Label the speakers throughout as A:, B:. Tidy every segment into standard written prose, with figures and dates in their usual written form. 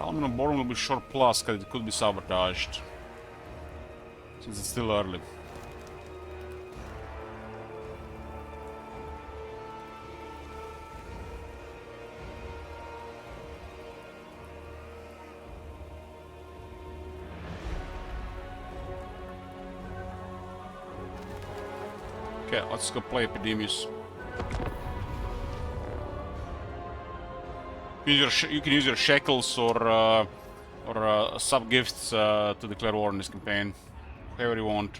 A: Tallymen on board will be short plus because it could be sabotaged. Since it's still early. Okay, let's go play Epidemius. You can use your shekels or sub gifts to declare war in this campaign, however you want.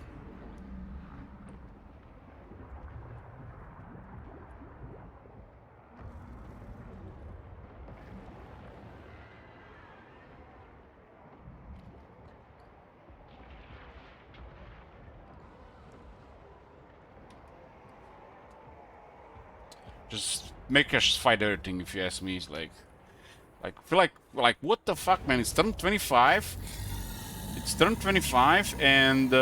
A: Just make us fight everything, if you ask me. It's like I feel like what the fuck, man? It's turn 25. It's turn 25, and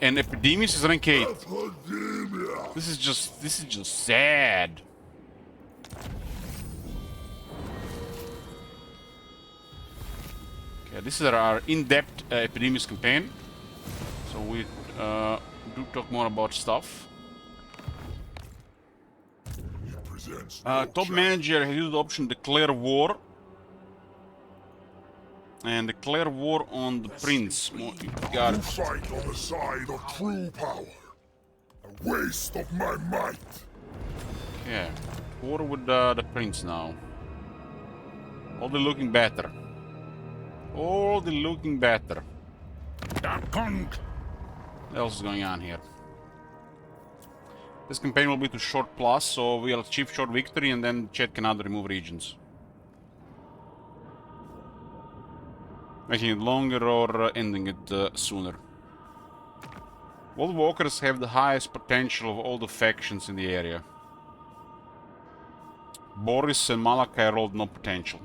A: Epidemius is rank 8. This is just sad. Okay, this is our in-depth Epidemius campaign. So we do talk more about stuff. Top manager has used the option declare war. And declare war on the prince. Got it.
B: Fight on the side of true power. A waste of my might.
A: Yeah, war with the prince now. All the looking better. All the looking better. What else is going on here? This campaign will be to short plus, so we'll achieve short victory and then Chet can either remove regions. Making it longer or ending it sooner. World Walkers have the highest potential of all the factions in the area. Boris and Malachi rolled no potential.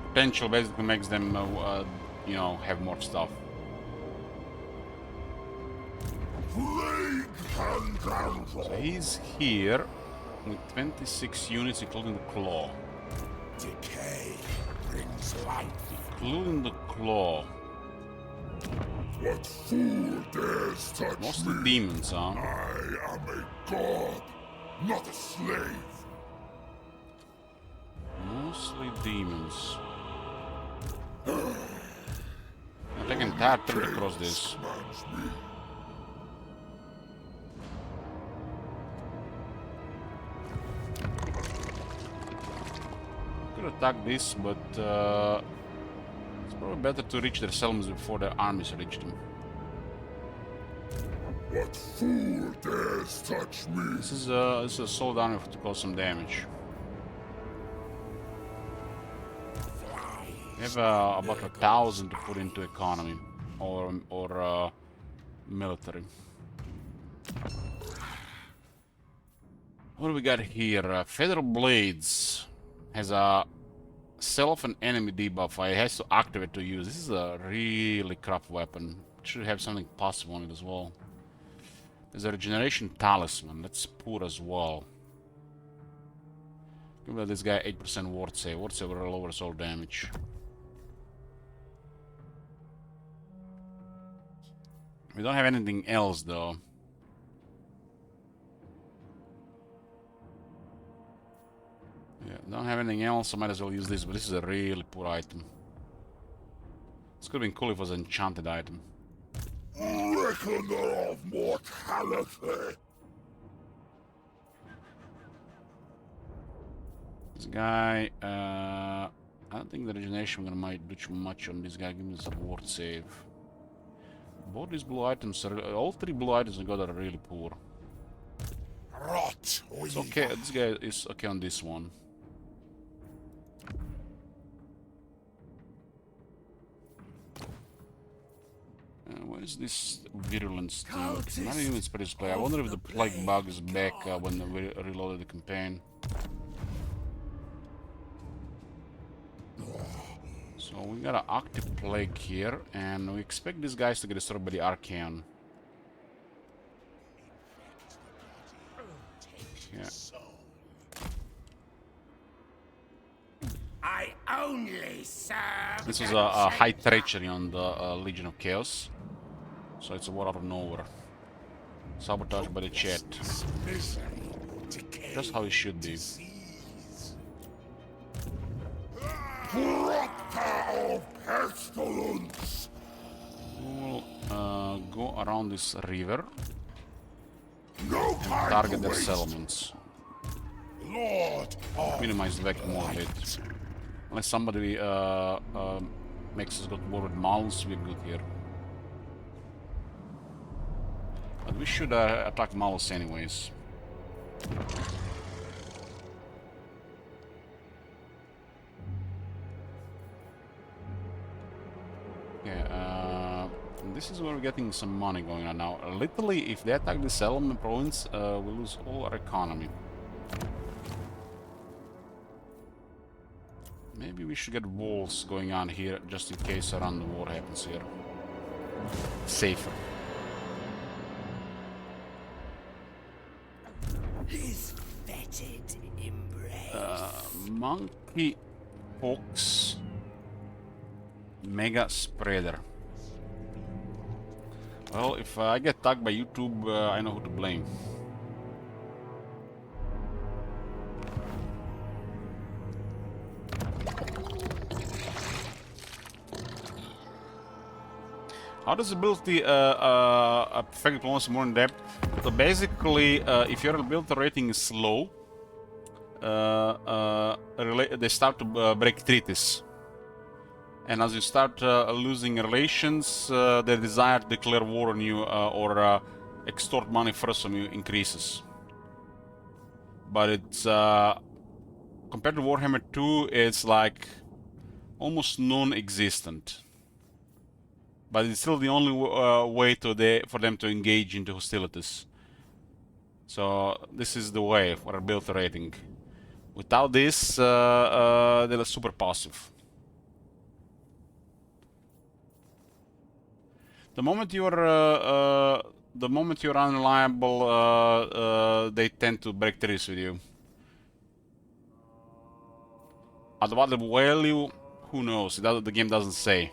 A: Potential basically makes them, you know, have more stuff. So he's here with 26 units, including the claw.
B: Decay brings life.
A: Including the claw.
B: What fool dares touch
A: Mostly
B: me?
A: demons, huh?
B: I am a god, not a slave.
A: Mostly demons. I take an entire turn across this. Could attack this, but it's probably better to reach their settlements before their armies reach them.
B: What fool dares touch me?
A: This is a solid army to cause some damage. We have about 1,000 to put into economy or military. What do we got here? Feather Blades has a self and enemy debuff. It has to activate to use. This is a really crap weapon. It should have something possible on it as well. There's a regeneration talisman. That's poor as well. Give this guy 8% ward save. Ward save lowers all damage. We don't have anything else though. Yeah, don't have anything else, I might as well use this, but this is a really poor item. This could have been cool if it was an enchanted item.
B: Reckoner of mortality.
A: This guy, I don't think the regeneration might do too much on this guy. Give me this ward save. Both these blue items are, all three blue items I got are really poor.
B: Rot.
A: It's okay, this guy is okay on this one. What is this virulence thing? Not even space play. I wonder if the plague bug is back when we reloaded the campaign. So we got an active plague here, and we expect these guys to get destroyed by the Archaean. Yeah.
C: only serve.
A: This was a high treachery on the Legion of Chaos. So it's a war out of nowhere. Sabotage by the chat. Just how it should be.
B: Proctor of Pestilence!
A: We'll go around this river
B: No
A: and
B: time
A: target
B: to
A: their
B: waste.
A: settlements.
B: Lord of
A: Minimize the back more a bit. Unless somebody makes us go to war with Malus, we're good here. But we should attack Malus anyways. Okay, this is where we're getting some money going on now. Literally, if they attack the settlement province, we lose all our economy. Maybe we should get walls going on here, just in case a random war happens here. Safer.
C: His fetid embrace.
A: Monkey Fox Mega Spreader. Well, if I get tagged by YouTube, I know who to blame. How does ability affect diplomacy more in depth? So basically, if your ability rating is low, they start to break treaties. And as you start losing relations, their desire to declare war on you or extort money first from you increases. But it's compared to Warhammer 2, it's like almost non-existent. But it's still the only way for them to engage into hostilities. So this is the way for a ability rating. Without this, they're super passive. The moment you're unreliable, they tend to break treaties with you. At what value, who knows? The game doesn't say.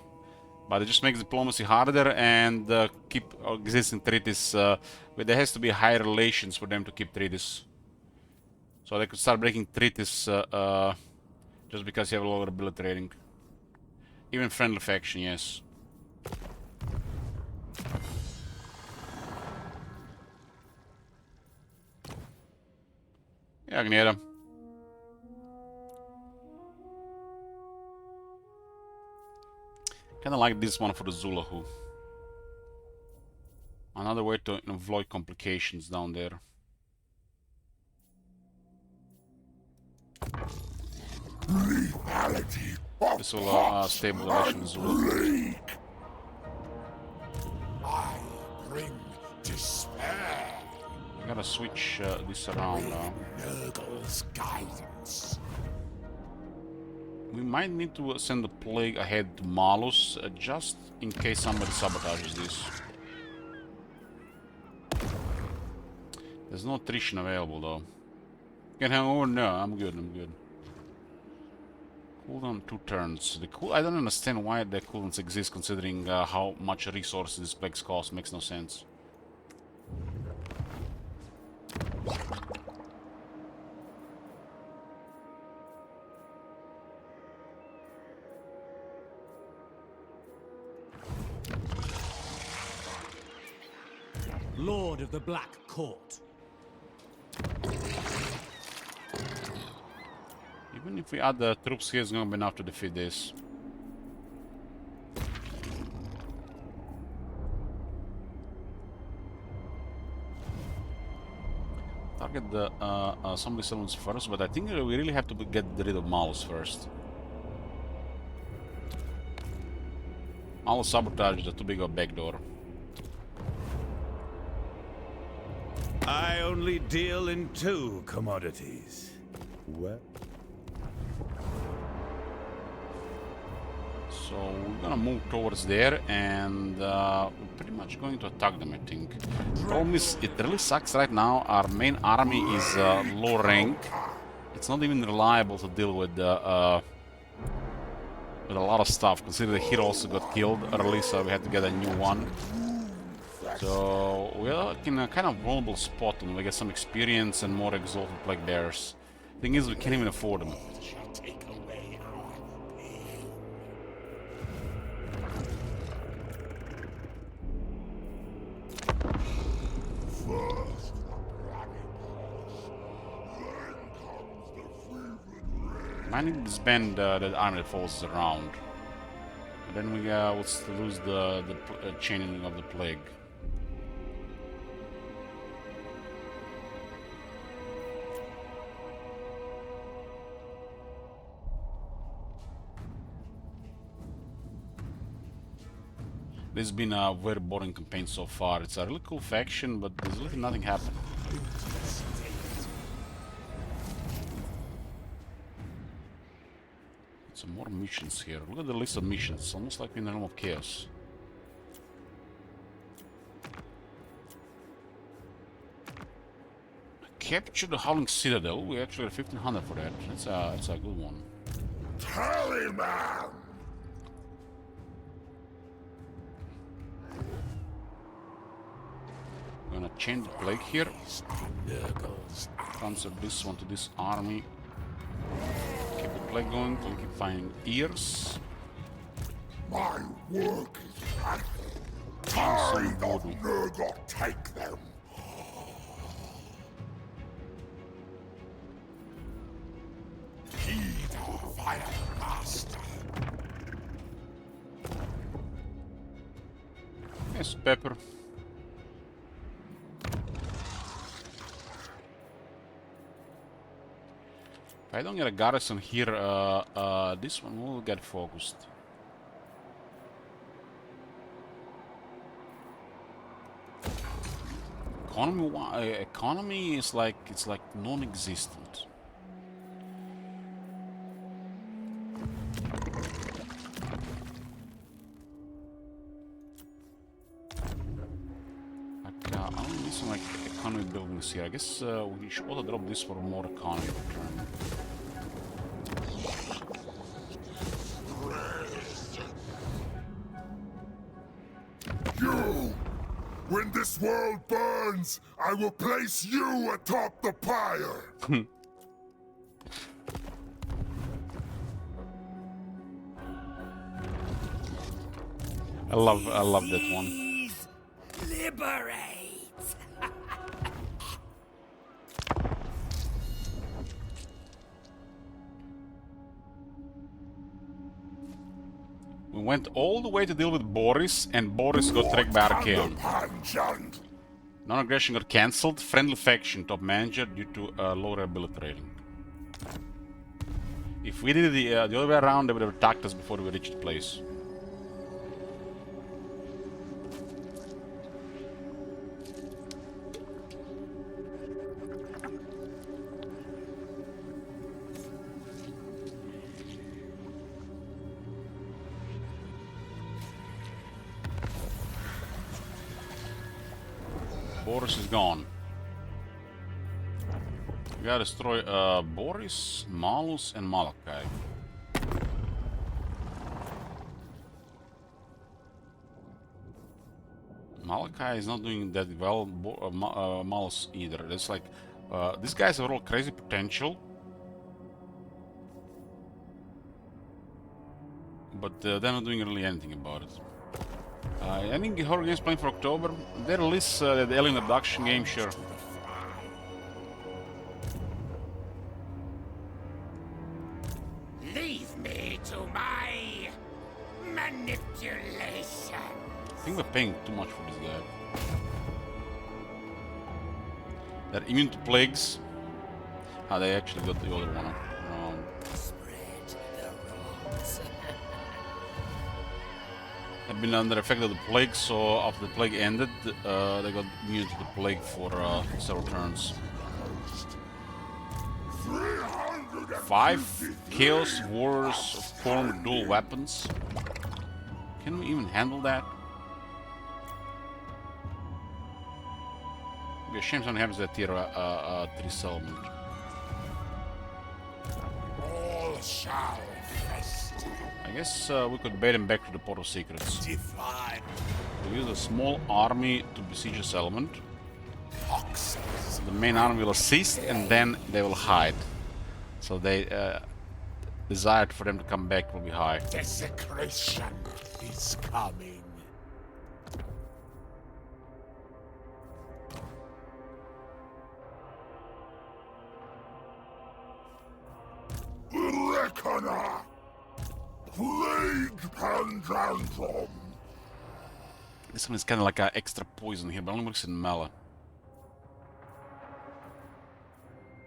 A: But it just makes diplomacy harder and keep existing treaties. But there has to be higher relations for them to keep treaties. So they could start breaking treaties just because you have a lower ability rating. Even friendly faction, yes. Ja, Agneta. Kinda like this one for the Zulahu. Another way to avoid complications down there.
B: lethality of
A: This will stable the relation with Zulu.
B: plague. I bring despair.
A: I gotta switch this around now.
B: Nurgle's guidance.
A: We might need to send the plague ahead to Malus just in case somebody sabotages this. There's no attrition available though. Can hang over? No, I'm good, I'm good. Cooldown 2 turns. I don't understand why the cooldowns exist considering how much resources this plagues cost. Makes no sense.
D: Lord of the Black Court.
A: Even if we add the troops here, it's gonna be enough to defeat this. Target the some of the settlements first, but I think we really have to get rid of Malus first. Malus sabotage is too big of a backdoor.
D: I only deal in 2 commodities. What?
A: So we're gonna move towards there, and we're pretty much going to attack them, I think. The problem is, it really sucks right now. Our main army is low rank. It's not even reliable to deal with with a lot of stuff. Consider the hero also got killed early, so we had to get a new one. So we're in a kind of vulnerable spot, and we get some experience and more exalted plague bears. Thing is, we can't even afford them. I need to disband the army that follows us around. And then we will lose the chaining of the plague. This has been a very boring campaign so far. It's a really cool faction, but there's literally nothing happening. Some more missions here. Look at the list of missions. It's almost like in the realm of chaos. Capture the Howling Citadel. We actually have 1500 for that. That's a good one.
B: Tallymen!
A: We're gonna change the plague here. Transfer this one to this army. Keep the plague going till we keep finding ears.
B: My work is I don't never take them. Heed our vile master.
A: Yes, pepper. If I don't get a garrison here, this one will get focused. Economy is like non-existent. I'm missing like economy buildings here. I guess we should auto drop this for more economy return.
B: You! When this world burns, I will place you atop the pyre!
A: I love that one.
C: Please liberate.
A: We went all the way to deal with Boris, and Boris got tracked by Archaon. Non-aggression got cancelled. Friendly faction top manager due to lower ability rating. If we did it the other way around, they would have attacked us before we reached the place. Boris is gone. We gotta destroy Boris, Malus, and Malachi. Malachi is not doing that well. Malus either. It's like these guys have all crazy potential, but they're not doing really anything about it. I think horror games playing for October. They release the Alien Abduction game, sure.
C: Leave me to my manipulation.
A: I think we're paying too much for this guy. They're immune to plagues. Ah, they actually got the other one wrong.
C: Spread the wrongs.
A: Have been under effect of the plague, so after the plague ended, they got immune to the plague for several turns. 5 Chaos Warriors of Corn with dual weapons. Can we even handle that? It'd be a shame something happens to that tier 3 settlement.
B: All shall rest.
A: I guess we could bait him back to the Port of Secrets.
C: Define
A: We use a small army to besiege a settlement.
C: toxins.
A: The main army will assist and then they will hide. So they desire for them to come back will be high.
C: Desecration is coming.
B: Reckoner! Plague Pandandrum!
A: This one is kind of like an extra poison here, but only works in melee.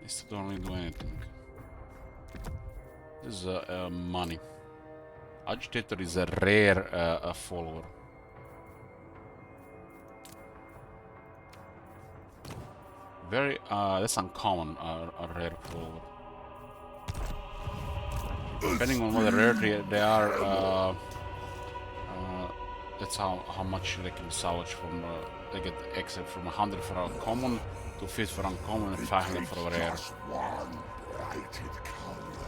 A: This don't really do anything. This is money. Agitator is a rare follower. Very, that's uncommon, a rare follower. Depending on what the rarity they are, that's how much they can salvage from. They get extra from 100 for a common to 50 for uncommon and 500 for a rare.
B: Just one brighted color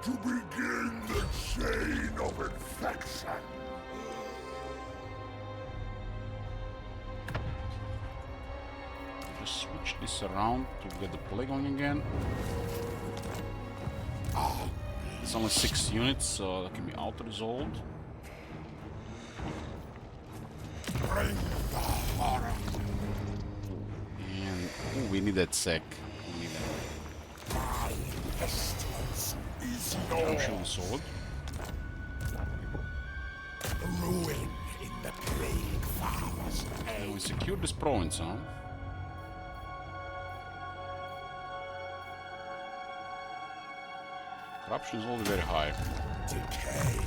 B: to begin the chain of infection.
A: Just switch this around to get the play going again. It's only 6 units, so that can be auto-resolved.
B: Bring the horror.
A: And ooh, we need that sec. We need that.
B: My pestilence is
A: I'm
B: your
A: shooting the sword.
C: Ruin in the plague father's
A: And we
C: name.
A: secured this province, huh? Corruption is already very high.
B: decay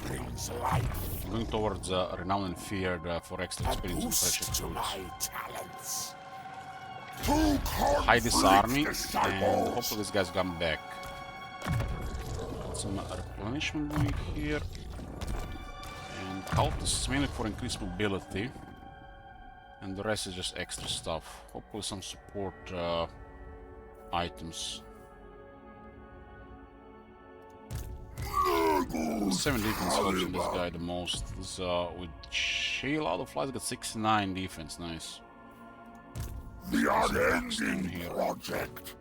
B: brings life.
A: Going towards renowned and feared for extra
B: A
A: experience and
B: boost
A: precious
B: to
A: tools.
B: my talents. To
A: Hide this army,
B: conflict,
A: and
B: disciples.
A: hopefully this guy's come back. Some replenishment going here. And cultists mainly for increased mobility. And the rest is just extra stuff. Hopefully some support items. 7 defense helps in this guy the most. This with Shale out of flies got 69 defense, nice.
B: The unending
A: here.
B: project.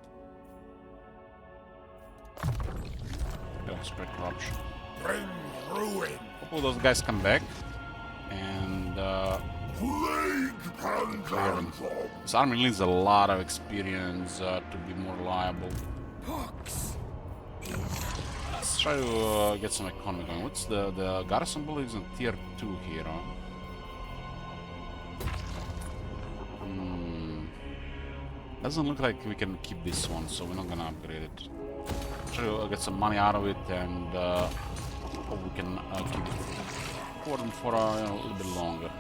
A: Don't spread corruption.
B: Bring ruin.
A: Hopefully those guys come back and
B: Plague
A: clear them.
B: Pandandrum.
A: This army needs a lot of experience to be more reliable.
C: Pox.
A: Let's try to get some economy going. What's the garrison buildings on tier 2 here, huh? Doesn't look like we can keep this one, so we're not gonna upgrade it. Try to get some money out of it and hope we can keep it for them for a little bit longer.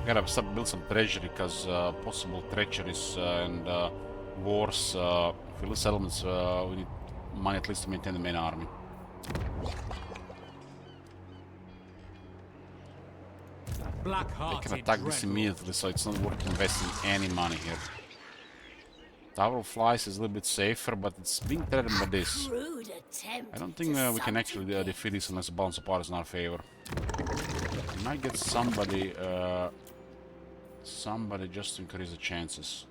A: Gotta start build some treasury because possible treacheries and wars. If we lose settlements, we need money at least to maintain the main army. They can attack this immediately, so it's not worth investing any money here. Tower of Flies is a little bit safer, but it's being threatened by this.
C: Crude attempt
A: I don't think
C: to
A: we can actually defeat this unless the balance of power is in our favor. We might get somebody, somebody just to increase the chances.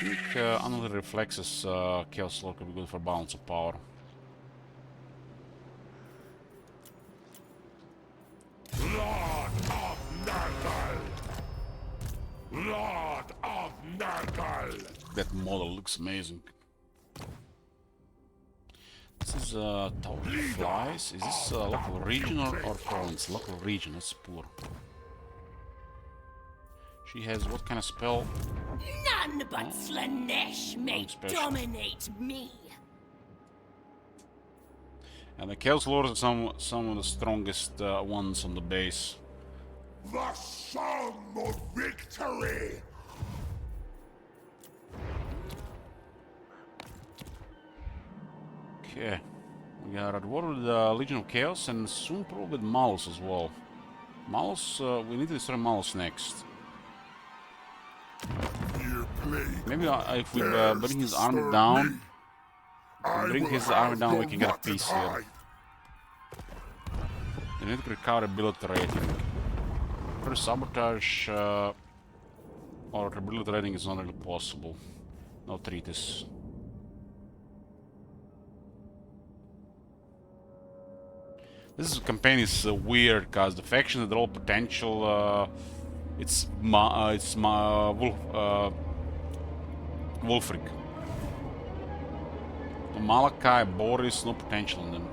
A: I think Unlimited Reflexes Chaos Lord could be good for balance of power.
B: Lord of Nurgle. Lord of Nurgle.
A: That model looks amazing. This is Tower of Flies. Is this local region or province? Local region, that's poor. She has what kind of spell?
C: None but Slanesh may
A: special.
C: dominate me.
A: And the Chaos Lords are some of the strongest ones on the base.
B: The song of victory.
A: Okay. We got a war with the Legion of Chaos and soon probably with Malus as well. Malus, we need to destroy Malus next.
B: plague
A: Maybe if we
B: dares
A: bring his army
B: disturb
A: down,
B: me, I
A: bring
B: will
A: his army
B: have
A: down, we
B: your
A: can get a
B: rotted
A: peace here.
B: hide.
A: They need to recover ability rating. First sabotage or ability rating is not really possible. No treatise. This campaign is weird because the factions that all potential. It's Wolfric. The Malachi, Boris, no potential in them.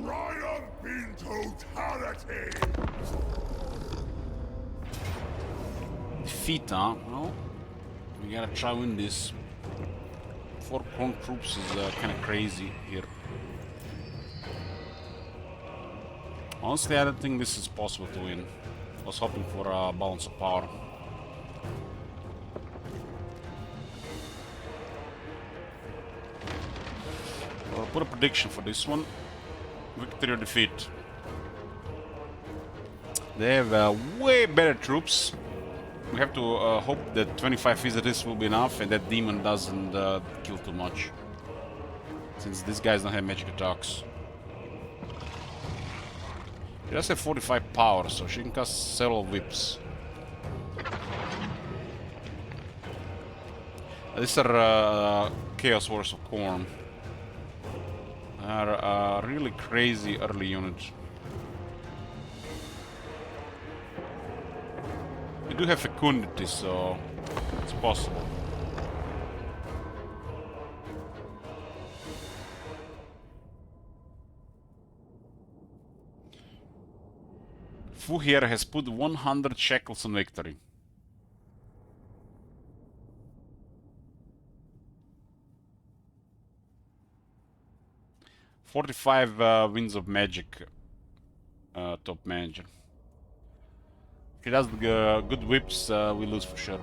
B: Triumph in totality!
A: Defeat, huh? Well, we gotta try win this. 4 clone troops is kind of crazy here. Honestly, I don't think this is possible to win. I was hoping for a balance of power. I'll put a prediction for this one. Victory or defeat. They have way better troops. We have to hope that 25 visitors will be enough and that demon doesn't kill too much. Since these guys don't have magic attacks. She does have 45 power, so she can cast several whips. These are Chaos Wars of Corn. They are a really crazy early unit. We do have fecundity, so it's possible. Fu here has put 100 shekels on victory. "45 winds of magic," top manager. If he does good whips, we lose for sure.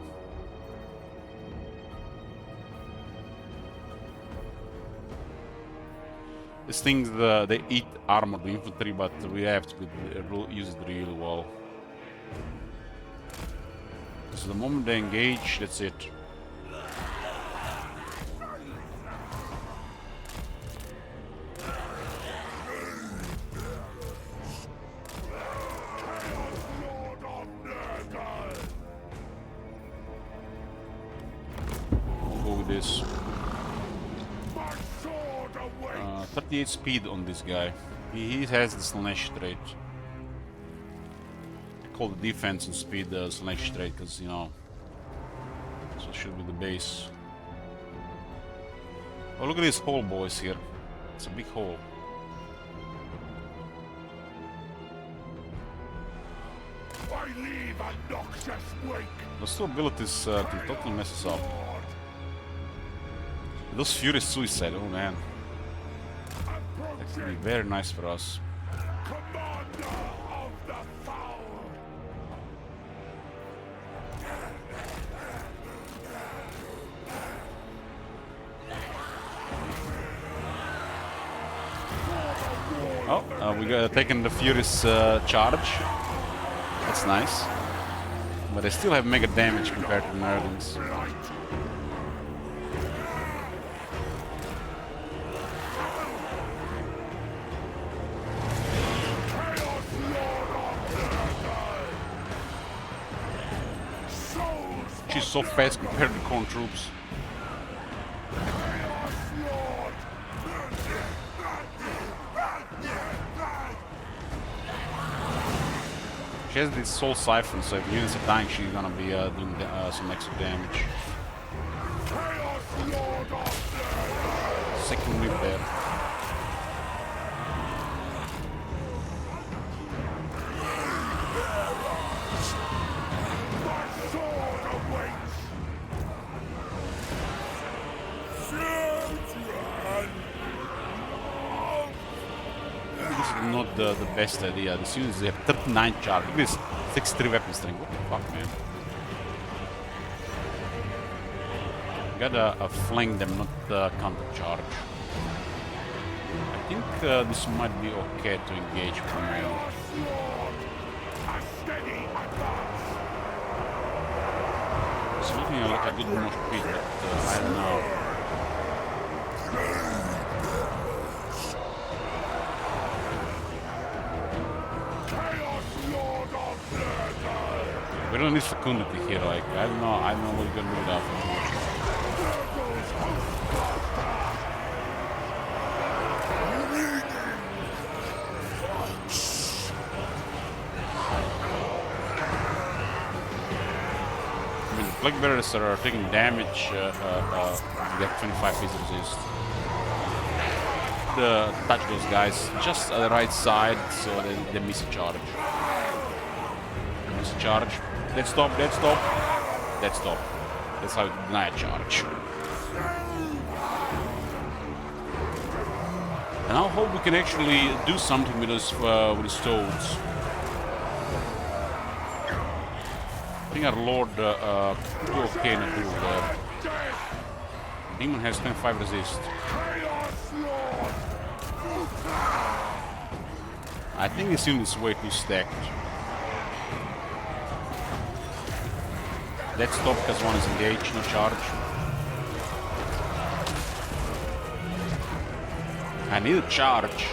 A: These things, they eat armored infantry, but we have to use it really well. So the moment they engage, that's it. We'll go with this. 38 speed on this guy. He has the Slanesh trait. I call the defense and speed the Slanesh trait because, you know, so it should be the base. Oh, look at this hole, boys, here. It's a big hole.
B: I leave a noxious wake.
A: Those two abilities can totally mess us up. Those Fury Suicide, oh man. That could be very nice for us.
B: Commander of the foul.
A: Oh, we got taken the Fury's charge. That's nice. But they still have mega damage compared to the Nerdlings. She's so fast compared to Corn troops. She has this soul siphon, so if units are dying, she's gonna be doing some extra damage. Second whip there. This is not the best idea. This unit they have 39 charge. Look at this 63 weapon string. What the fuck, man? Gotta flank them, not counter charge. I think this might be okay to engage from here. So look looking like a good mosh pit, but I don't know. We don't need fecundity here, like, I don't know what we're gonna do without fecundity. I mean, the plague bearers are taking damage, they have 25 phase resist. Touch those guys just at the right side so they miss a charge. Miss a charge. Dead stop, dead stop, dead stop. That's how you deny a charge. And I hope we can actually do something with those toads. I think our Lord do okay in a duel there. Demon has 25 resist. I think this unit is way too stacked. Let's stop because one is engaged, no charge. I need a charge.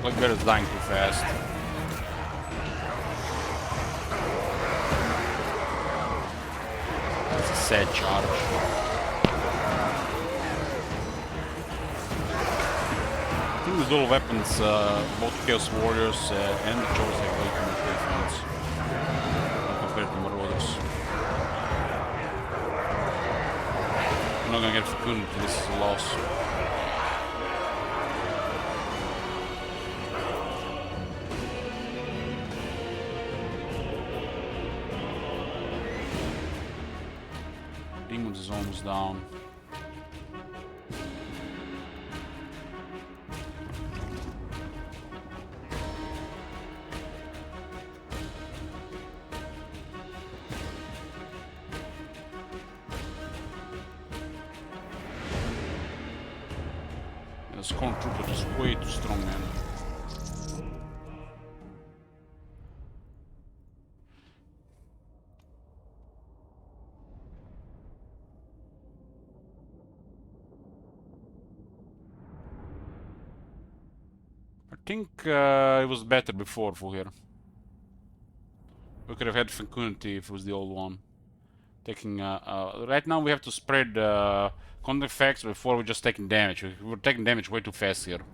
A: Like bear is dying too fast. That's a sad charge. I think with all weapons, both Chaos Warriors and the Trolls have way too much defense compared to Marauders. I'm not gonna get fecundity, this is a loss. Demons is almost down. The Scorn Trooper is way too strong, man. I think it was better before for here. We could have had fecundity if it was the old one. Taking right now we have to spread contact effects before we're just taking damage. We're taking damage way too fast here.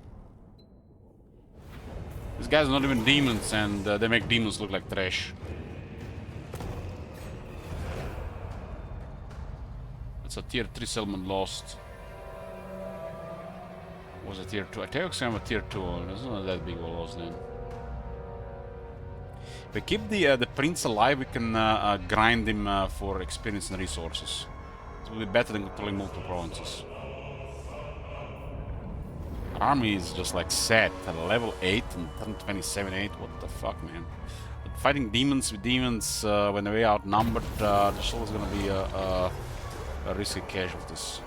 A: These guys are not even demons, and they make demons look like trash. That's a tier 3 settlement lost. Was a tier 2? I tell you, I'm a tier 2. It's not that big of a loss then. If we keep the prince alive, we can grind him for experience and resources. It will be better than controlling multiple provinces. Our army is just like set at level 8 and 27-8. What the fuck, man? But fighting demons with demons when they're way outnumbered, there's always gonna be a risky casualties.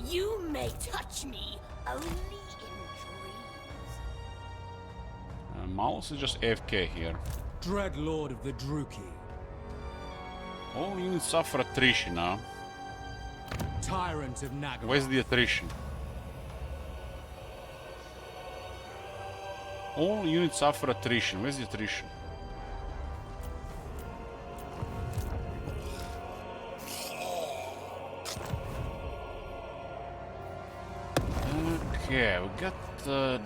C: You may touch me only in dreams.
A: Malus is just AFK here.
E: Dread Lord of the Druki.
A: All units suffer attrition now.
E: Tyrant of Nagaroth.
A: Where's the attrition? All units suffer attrition. Where's the attrition? Okay, we got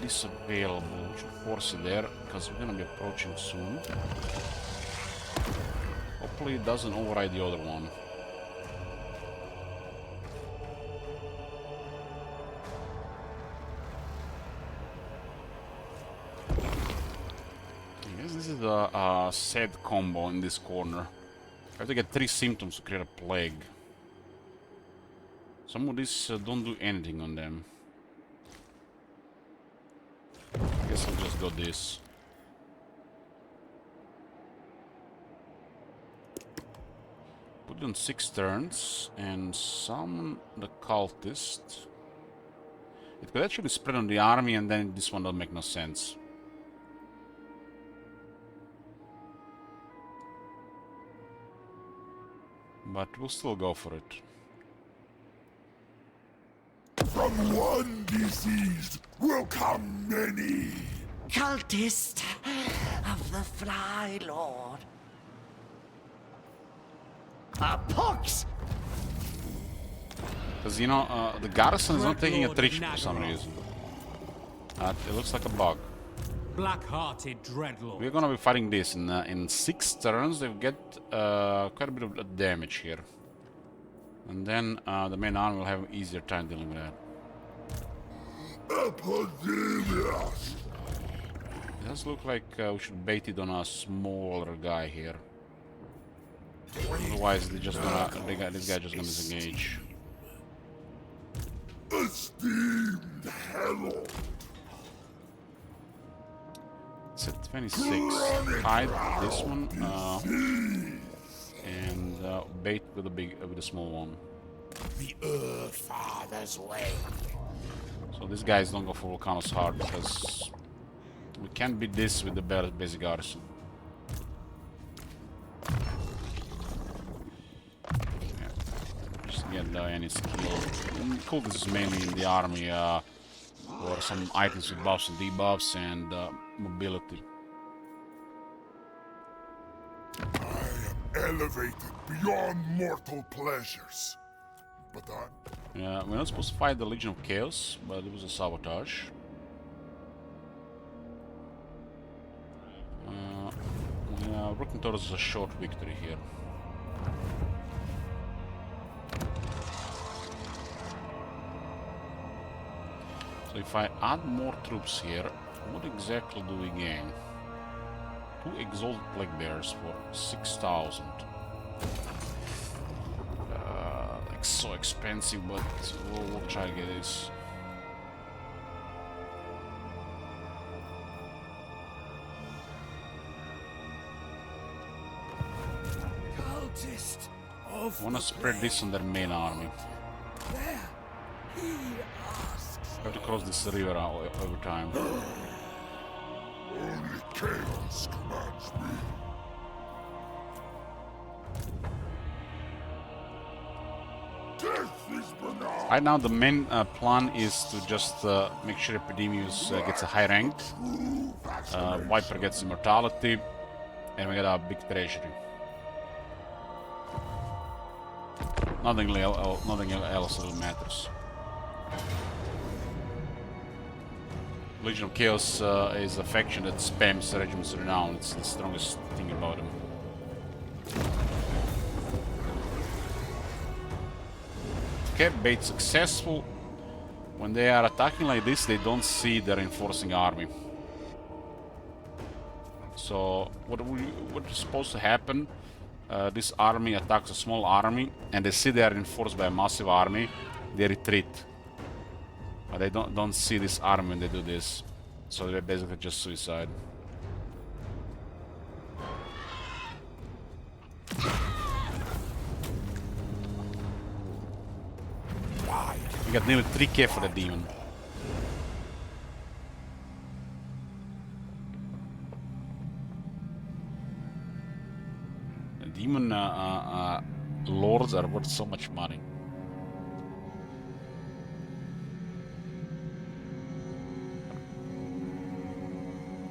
A: this available. We should force it there because we're gonna be approaching soon. Hopefully it doesn't override the other one. I guess this is the sad combo in this corner. I have to get 3 symptoms to create a plague. Some of these don't do anything on them. guess I'll just go this. Put it on 6 turns and summon the cultist. It could actually spread on the army, and then this one don't make no sense. But we'll still go for it.
B: From one disease will come many.
F: Cultist of the Fly Lord. A pox!
A: Because, you know, the garrison is not taking attrition for some reason. It looks like a bug.
E: Black-hearted dreadlord.
A: We're gonna be fighting this in 6 turns. They'll get quite a bit of damage here. And then the main army will have an easier time dealing with that.
B: Epidemics!
A: It does look like we should bait it on a smaller guy here. Otherwise, they're just gonna, this guy just gonna disengage.
B: Esteemed herald!
A: It's at 26. Hide this one and bait with the small one.
F: The Earth Father's way.
A: So these guys don't go for Volcano's Heart because we can't beat this with the basic garrison. Yeah. Just get any skill. Cool, this is mainly in the army or some items with buffs and debuffs and mobility.
B: I am elevated beyond mortal pleasures. But
A: We're not supposed to fight the Legion of Chaos, but it was a sabotage. We are working towards a short victory here. So if I add more troops here, what exactly do we gain? 2 Exalted Plague Bears for 6,000. Like so expensive, but we'll try to get this.
F: Cultist of
A: I wanna spread this on their main army.
F: there. He asks.
A: I have to cross this river over time.
B: only chaos commands me. Death is benign.
A: Right now, the main plan is to just make sure Epidemius gets a high rank, Viper gets immortality, and we get a big treasury. Nothing else really matters. Legion of Chaos is a faction that spams Regiment's Renown. It's the strongest thing about them. Okay, bait successful. When they are attacking like this, they don't see the reinforcing army. So what is supposed to happen? This army attacks a small army, and they see they are reinforced by a massive army. They retreat, but they don't see this army when they do this. So they're basically just suicide. We got nearly 3k for the demon. The demon lords are worth so much money.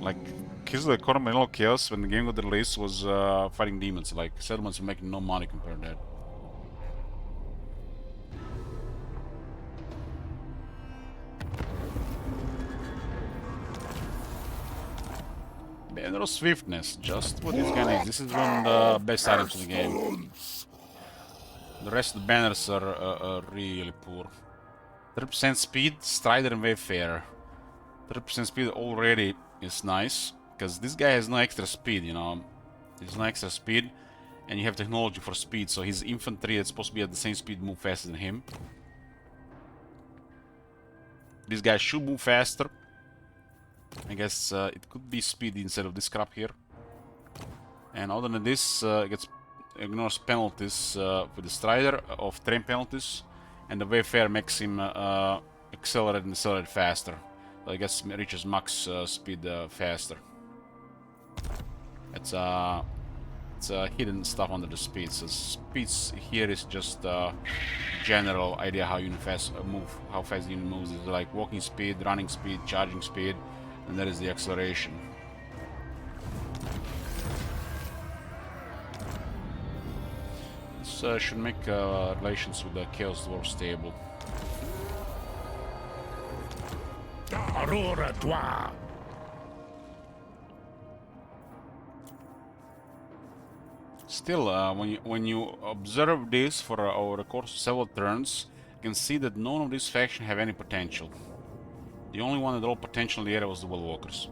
A: Like, Kiss the Coronal Chaos, when the game got released, was fighting demons. Like, settlements were making no money compared to that. Banner of Swiftness, just what this guy needs. This is one of the best items in the game. The rest of the banners are really poor. 30% speed, Strider and Wayfarer. 30% speed already is nice, because this guy has no extra speed, you know. There's no extra speed, and you have technology for speed, so his infantry that's supposed to be at the same speed move faster than him. This guy should move faster. I guess it could be speed instead of this crap here. And other than this, it ignores penalties with the Strider of terrain penalties, and the Wayfarer makes him accelerate and decelerate faster. So I guess it reaches max speed faster. It's hidden stuff under the speed. So speeds here is just general idea how you move, how fast the unit moves. It's like walking speed, running speed, charging speed, and that is the acceleration. This should make relations with the Chaos Dwarf stable.
F: Aurora toi.
A: Still, when you observe this for over the course of several turns, you can see that none of these factions have any potential. The only one that had all potential in the area was the Woolwalkers.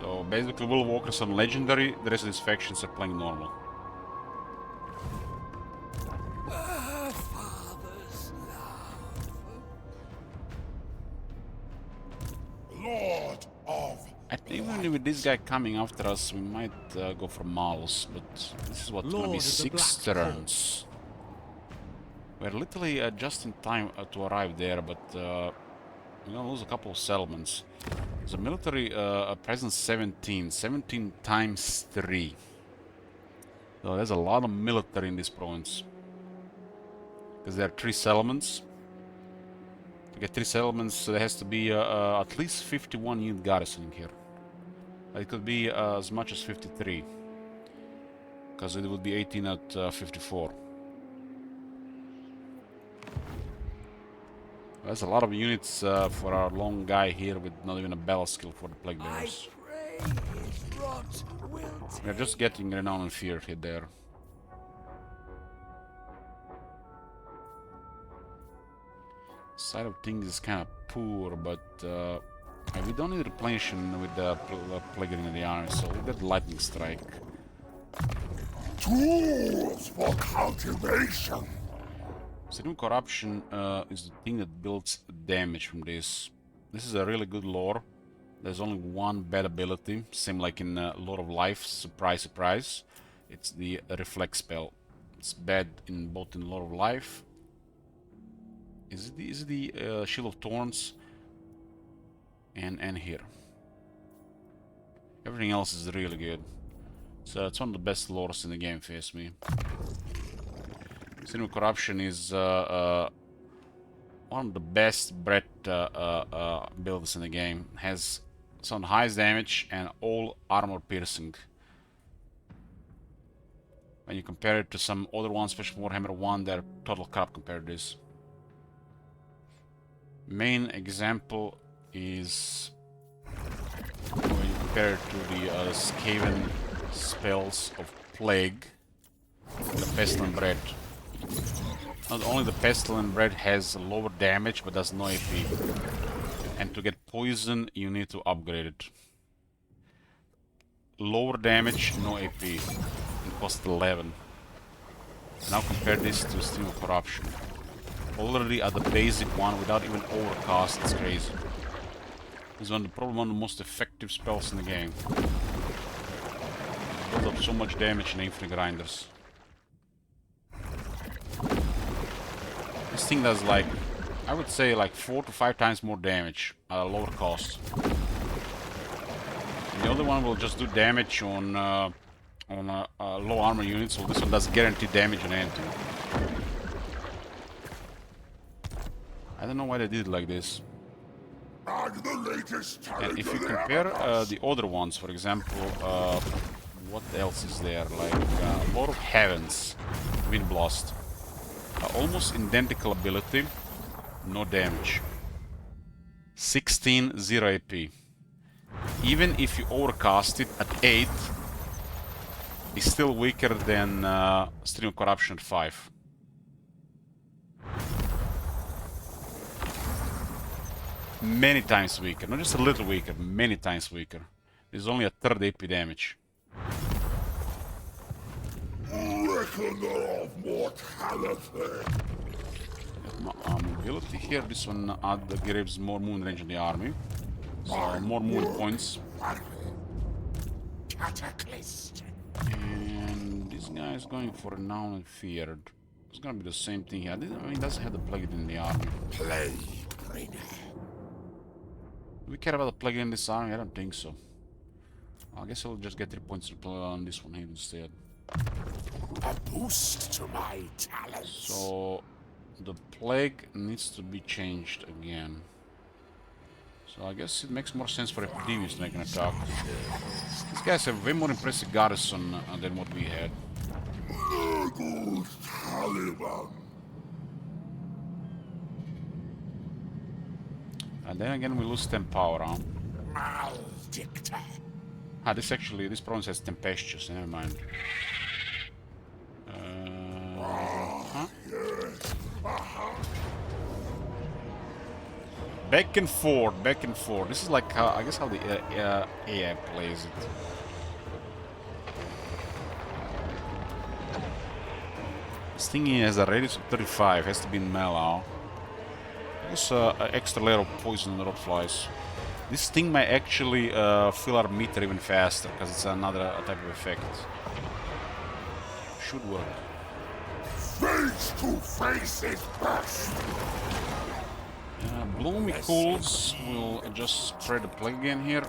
A: So basically, Woolwalkers are legendary. The rest of these factions are playing normal.
F: Father's love. Lord of.
A: I think even with this guy coming after us, we might go for Mals, but this is what,
E: Lord
A: maybe
E: of the
A: 6
E: Black
A: turns. We're literally just in time to arrive there, but we're gonna lose a couple of settlements. There's a military presence 17 times 3. So there's a lot of military in this province. Because there are 3 settlements. To get 3 settlements, there has to be at least 51 unit garrisoning here. It could be as much as 53. Because it would be 18 at 54. There's a lot of units for our long guy here with not even a battle skill for the Plague
F: I
A: Bearers.
F: pray his rot will
A: We're just getting renown and fear here there. Side of things is kind of poor, but we don't need replenishment with the Plague in the army, so we got Lightning Strike.
B: Tools for cultivation.
A: Extreme Corruption is the thing that builds damage from this. This is a really good lore. There's only one bad ability, same like in Lore of Life, surprise surprise. It's the Reflect spell. It's bad in both in Lore of Life. Is it the Shield of Thorns? And here. Everything else is really good. So it's one of the best lores in the game, if you ask me. Extreme Corruption is one of the best bread builds in the game. Has some highest damage and all armor piercing. When you compare it to some other ones, especially Warhammer 1, they're total crap compared to this. Main example is when you compare it to the Skaven spells of Plague, the Pestilence Bread. Not only the Pestilence Bread has lower damage, but does no AP. And to get poison, you need to upgrade it. Lower damage, no AP. It costs 11. Now compare this to Stream of Corruption. Already at the basic one, without even overcast, it's crazy. This is probably one of the most effective spells in the game. Builds up so much damage in Infinite Grinders. This thing does like, I would say like 4 to 5 times more damage at a lower cost. And the other one will just do damage on low armor units, so this one does guaranteed damage on anything. I don't know why they did it like this. And if you compare the other ones, for example, what else is there? Like Lord of Heavens, Windblast. Almost identical ability, no damage. 16, 0 AP. Even if you overcast it at 8, it's still weaker than Stream of Corruption at 5. Many times weaker, not just a little weaker, many times weaker. There's only a third AP damage.
B: Reckoner of mortality.
A: mobility here. This one gives more movement range in the army. So more movement points.
B: Cataclysm.
A: And this guy is going for renown and feared. It's gonna be the same thing here. I mean, he doesn't have the plague in the army.
B: Plague bringer.
A: Do we care about the plague in this army? I don't think so. I guess I'll just get 3 points to play on this one here instead.
B: A boost to my talents.
A: So the plague needs to be changed again. So I guess it makes more sense for Epidemius to make an attack. These guys have way more impressive garrison than what we had.
B: Good Tallymen.
A: And then again we lose 10 power, huh?
B: Maledicta.
A: Ah, this province has tempestuous, never mind. Huh? Back and forth, back and forth. This is like, I guess, how the AI plays it. This thing has a radius of 35, has to be in mellow. There's an extra layer of poison on the flies. This thing might actually fill our meter even faster, because it's another type of effect. Should work.
B: Face to face is best.
A: Bloomy Cools will just spread the plague again here.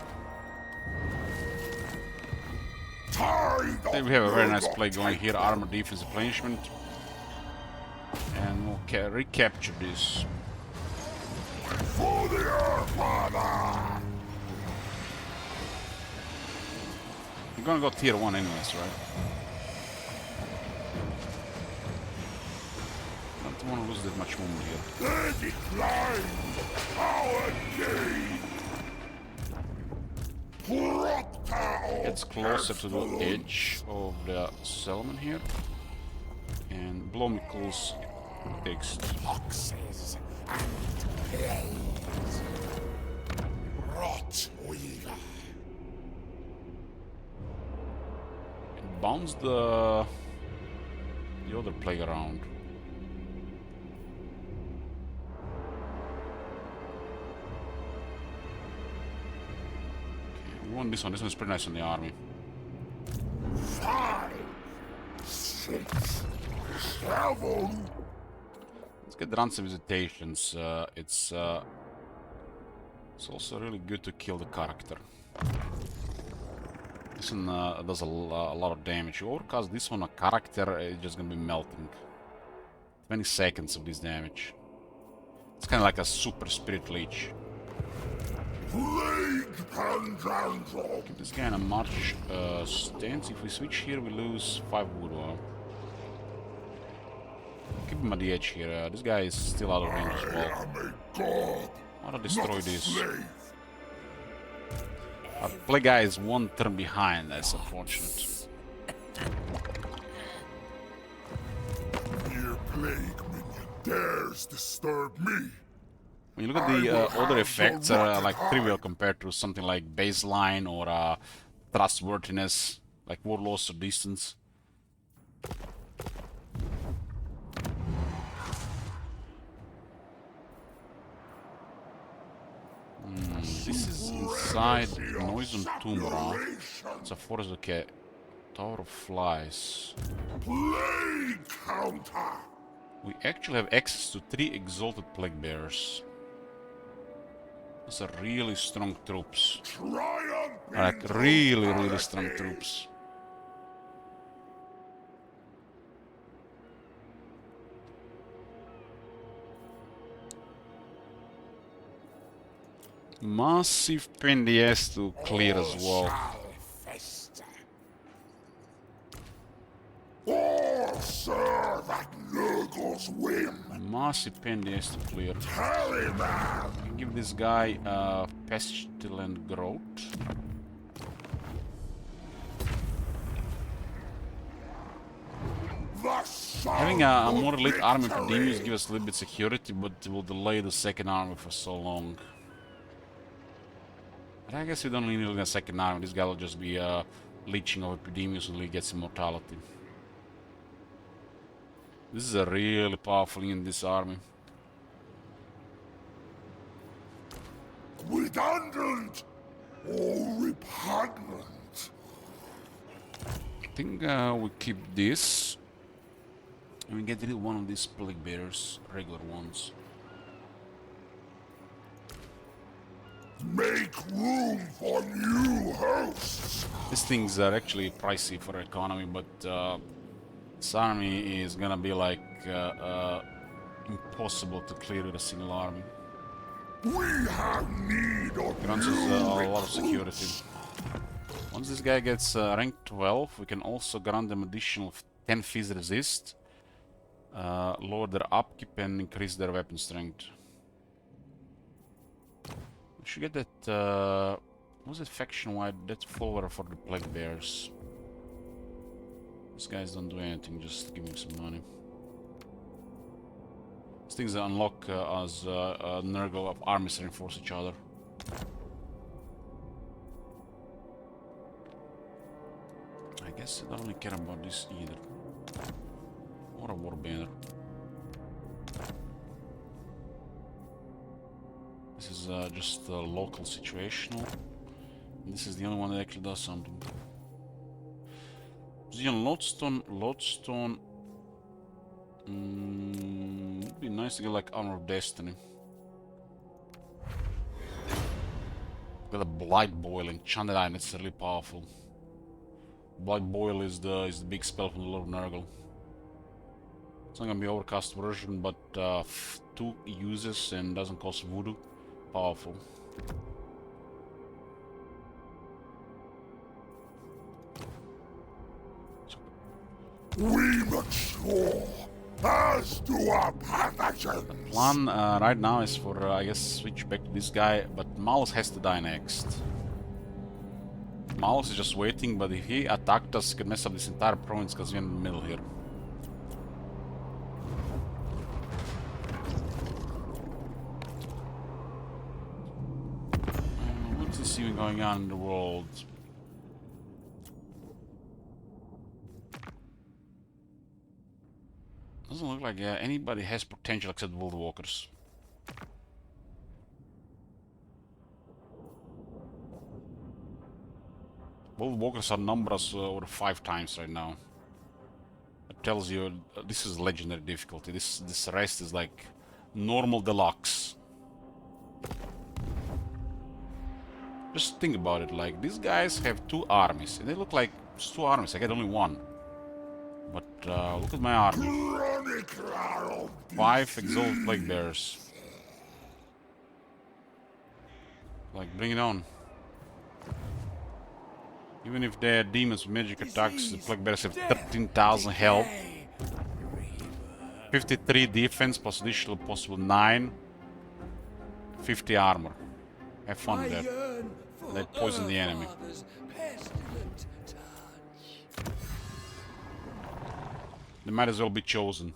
A: Then we have a very nice play going here, armor defense replenishment. And we'll recapture this.
B: For the Earthfather!
A: You're gonna go tier 1 anyways, right? Don't want to lose that much movement here.
B: They decline our need!
A: Gets closer to the edge of the settlement here. And Blomicles takes.
B: Boxes and plagues. Rot weaver.
A: It bounds the other plague around. Okay, we want this one. This one's pretty nice on the army.
B: 5, 6, 7.
A: Let's get runs and visitations. It's also really good to kill the character. This one does a lot of damage. You overcast this on a character, it's just gonna be melting. 20 seconds of this damage. It's kind of like a super spirit leech.
B: Plague Pandandrum.
A: Keep this guy in a march stance. If we switch here, we lose 5 wood. Keep him at the edge here. This guy is still out of range as well.
B: I am a god.
A: I want to destroy
B: Not a
A: this.
B: slave.
A: Our plague guy is 1 turn behind. That's unfortunate.
B: Your plague minion dares disturb me.
A: When you look at the other effects, are like trivial compared to something like baseline or trustworthiness, like war loss or distance. This is inside Noison Tumora. It's a forest, okay. Tower of Flies.
B: Plague counter.
A: We actually have access to 3 exalted plague bearers. Those are really strong troops.
B: Triumph.
A: Like really strong troops. Massive pain in the ass to clear as well.
B: Or serve at Nurgle's whim.
A: Massive pain in the ass to clear.
B: Tallymen.
A: Give this guy Pestilence growth. Having a more elite army Epidemius gives us a little bit security, but it will delay the second army for so long. But I guess we don't need a second army. This guy will just be leeching over Epidemius until he gets immortality. This is a really powerful in this army.
B: redundant or repugnant.
A: I think we keep this. And we get rid of one of these plague bearers, regular ones.
B: Make room for new hosts.
A: These things are actually pricey for economy, but this army is gonna be like impossible to clear with a single army.
B: We have need of
A: Grants us
B: new
A: a lot of
B: recruits.
A: security. Once this guy gets rank 12, we can also grant them additional 10 fizz resist, lower their upkeep and increase their weapon strength. We should get that, what was it, faction-wide? That follower for the plague bears. These guys don't do anything, just give me some money. These things unlock as Nurgle of armies reinforce each other. I guess I don't really care about this either. Or a warbanner. This is just local situational. And this is the only one that actually does something. Zion Lodestone. It'd be nice to get like Armor of Destiny. Got a Blight Boil and Chandelier, it's really powerful. Blight Boil is the big spell from the Lord Nurgle. It's not gonna be overcast version, but 2 uses and doesn't cost voodoo. Powerful.
B: We mature, as do our pathogens.
A: Plan right now is for, I guess, switch back to this guy, but Malus has to die next. Malus is just waiting, but if he attacked us, he could mess up this entire province because we're in the middle here. What's this even going on in the world? Doesn't look like anybody has potential except World Walkers. World Walkers are numbered over 5 times right now. It tells you this is legendary difficulty. This rest is like normal deluxe. Just think about it. Like these guys have 2 armies, and they look like just 2 armies. I get only 1. But look at my army. 5 Exalted Plague Bearers. Like, bring it on. Even if they're demons with magic attacks, the Plague Bearers have 13,000 health. 53 defense, plus additional possible 9. 50 armor. Have fun with that. They poison the enemy. They might as well be chosen.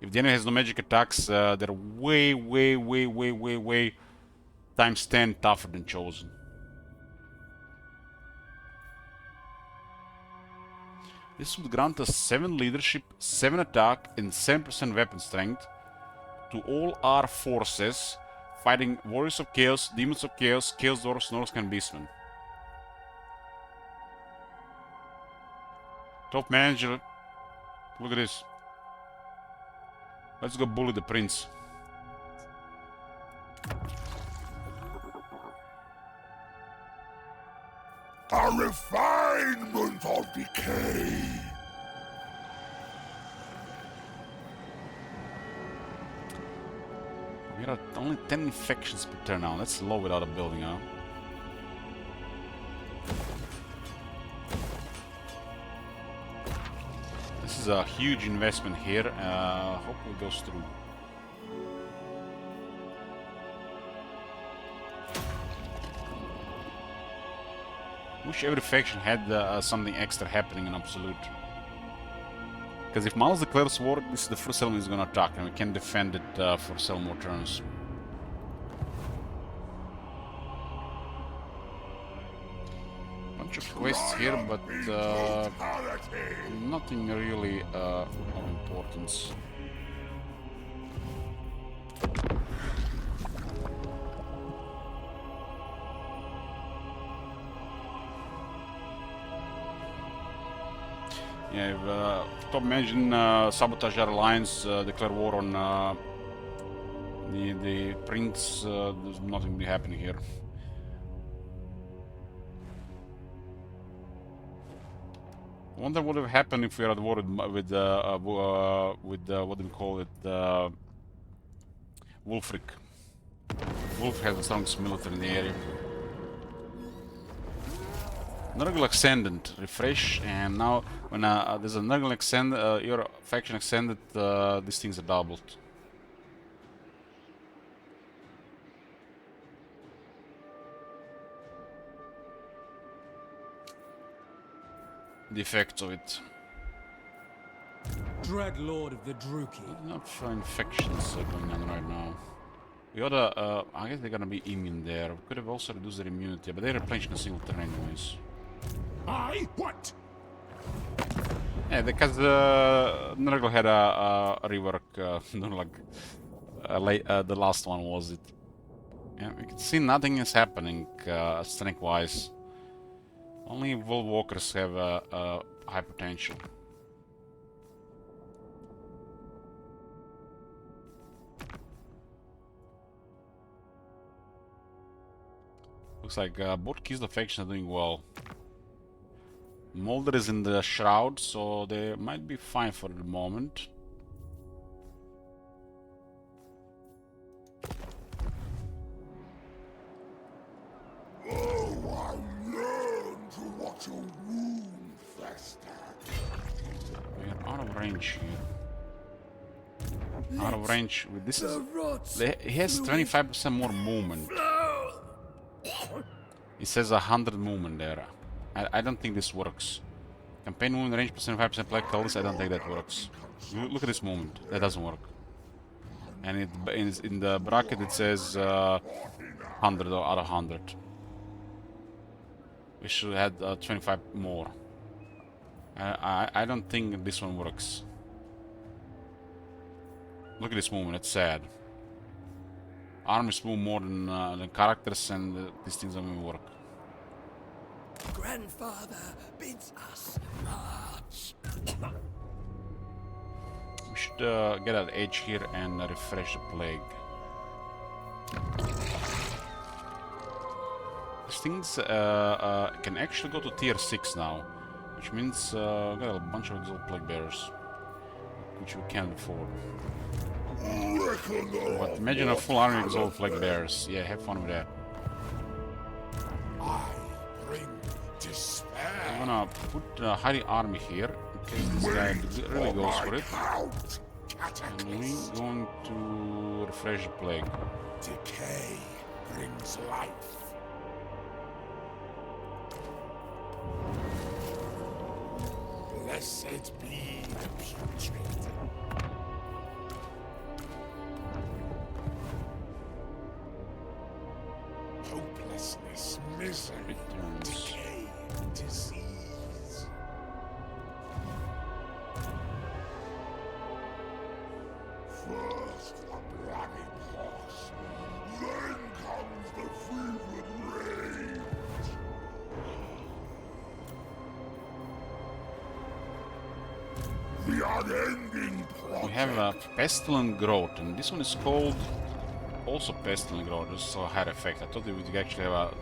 A: If the enemy has no magic attacks, they're way times 10 tougher than chosen. This would grant us 7 leadership, 7 attack, and 7% weapon strength to all our forces fighting Warriors of Chaos, Demons of Chaos, Chaos Dwarfs, Norse and Beastmen. Top manager. Look at this. Let's go bully the prince.
B: A refinement of decay.
A: We are at only 10 infections per turn now. That's low without a building, huh? This is a huge investment here. Hopefully it goes through. Wish every faction had something extra happening in Absolute. Because if Malus declares war, this is the first element he's gonna attack, and we can defend it for several more turns. Bunch of quests here, but nothing really of importance. Yeah, top managing sabotage our alliance, declare war on the prince. There's nothing really happening here. I wonder what would have happened if we had war with what do we call it, Wolfric. Wolf has the strongest military in the area. Nurgle Ascendant, refresh, and now when there's a Nurgle Ascendant, your faction extended, these things are doubled. The effects of it.
E: Dreadlord of the Druki.
A: Enough infections going on right now. We oughta, I guess they're gonna be immune there. We could have also reduced their immunity, but they're replenishing a single turn anyways.
B: What?
A: Yeah, because Nurgle had a rework, not like the last one was it. Yeah, we can see nothing is happening strength-wise. Only World Walkers have high potential. Looks like both keys of faction are doing well. Molder is in the shroud, so they might be fine for the moment.
B: Oh, I learned to watch a wound fester.
A: We are out of range here. Out of range with this. He has 25% more movement. It says 100 movement there. I don't think this works. Campaign movement range +75% black colors. I don't think that works. Look at this movement. That doesn't work. And it in the bracket it says 100 or out of 100. We should have 25 more. I don't think this one works. Look at this movement. It's sad. Armies move more than characters, and these things don't even work.
F: Grandfather bids us march.
A: We should get an edge here and refresh the plague. These things can actually go to tier 6 now, which means we got a bunch of exalt plague bearers, which we can't afford. But imagine a full army of exalt plague bearers. Yeah, have fun with that.
B: I bring despair.
A: I'm gonna put a hiding army here in case this guy really goes for it. And we're going to refresh the plague.
B: Decay brings life. Blessed be the putrid. Hopelessness, misery, decay, disease. First the bloody pulse, then comes the fevered rage. The unending plot.
A: We have a Pestilence growth, and this one is called also Pestilence growth. This is a higher effect. I thought we would actually have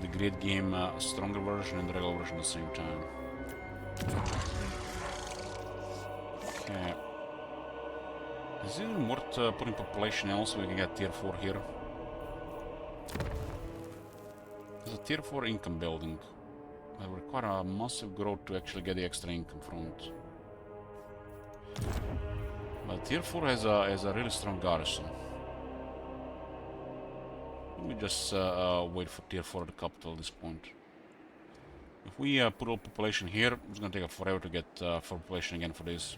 A: the great game stronger version and the regular version at the same time. Okay. Is it even worth putting population else so we can get tier 4 here? There's a tier 4 income building. It will require a massive growth to actually get the extra income from it. But tier 4 has a really strong garrison. Let me just wait for tier 4 at the capital at this point. If we put all population here, it's gonna take forever to get for population again for this.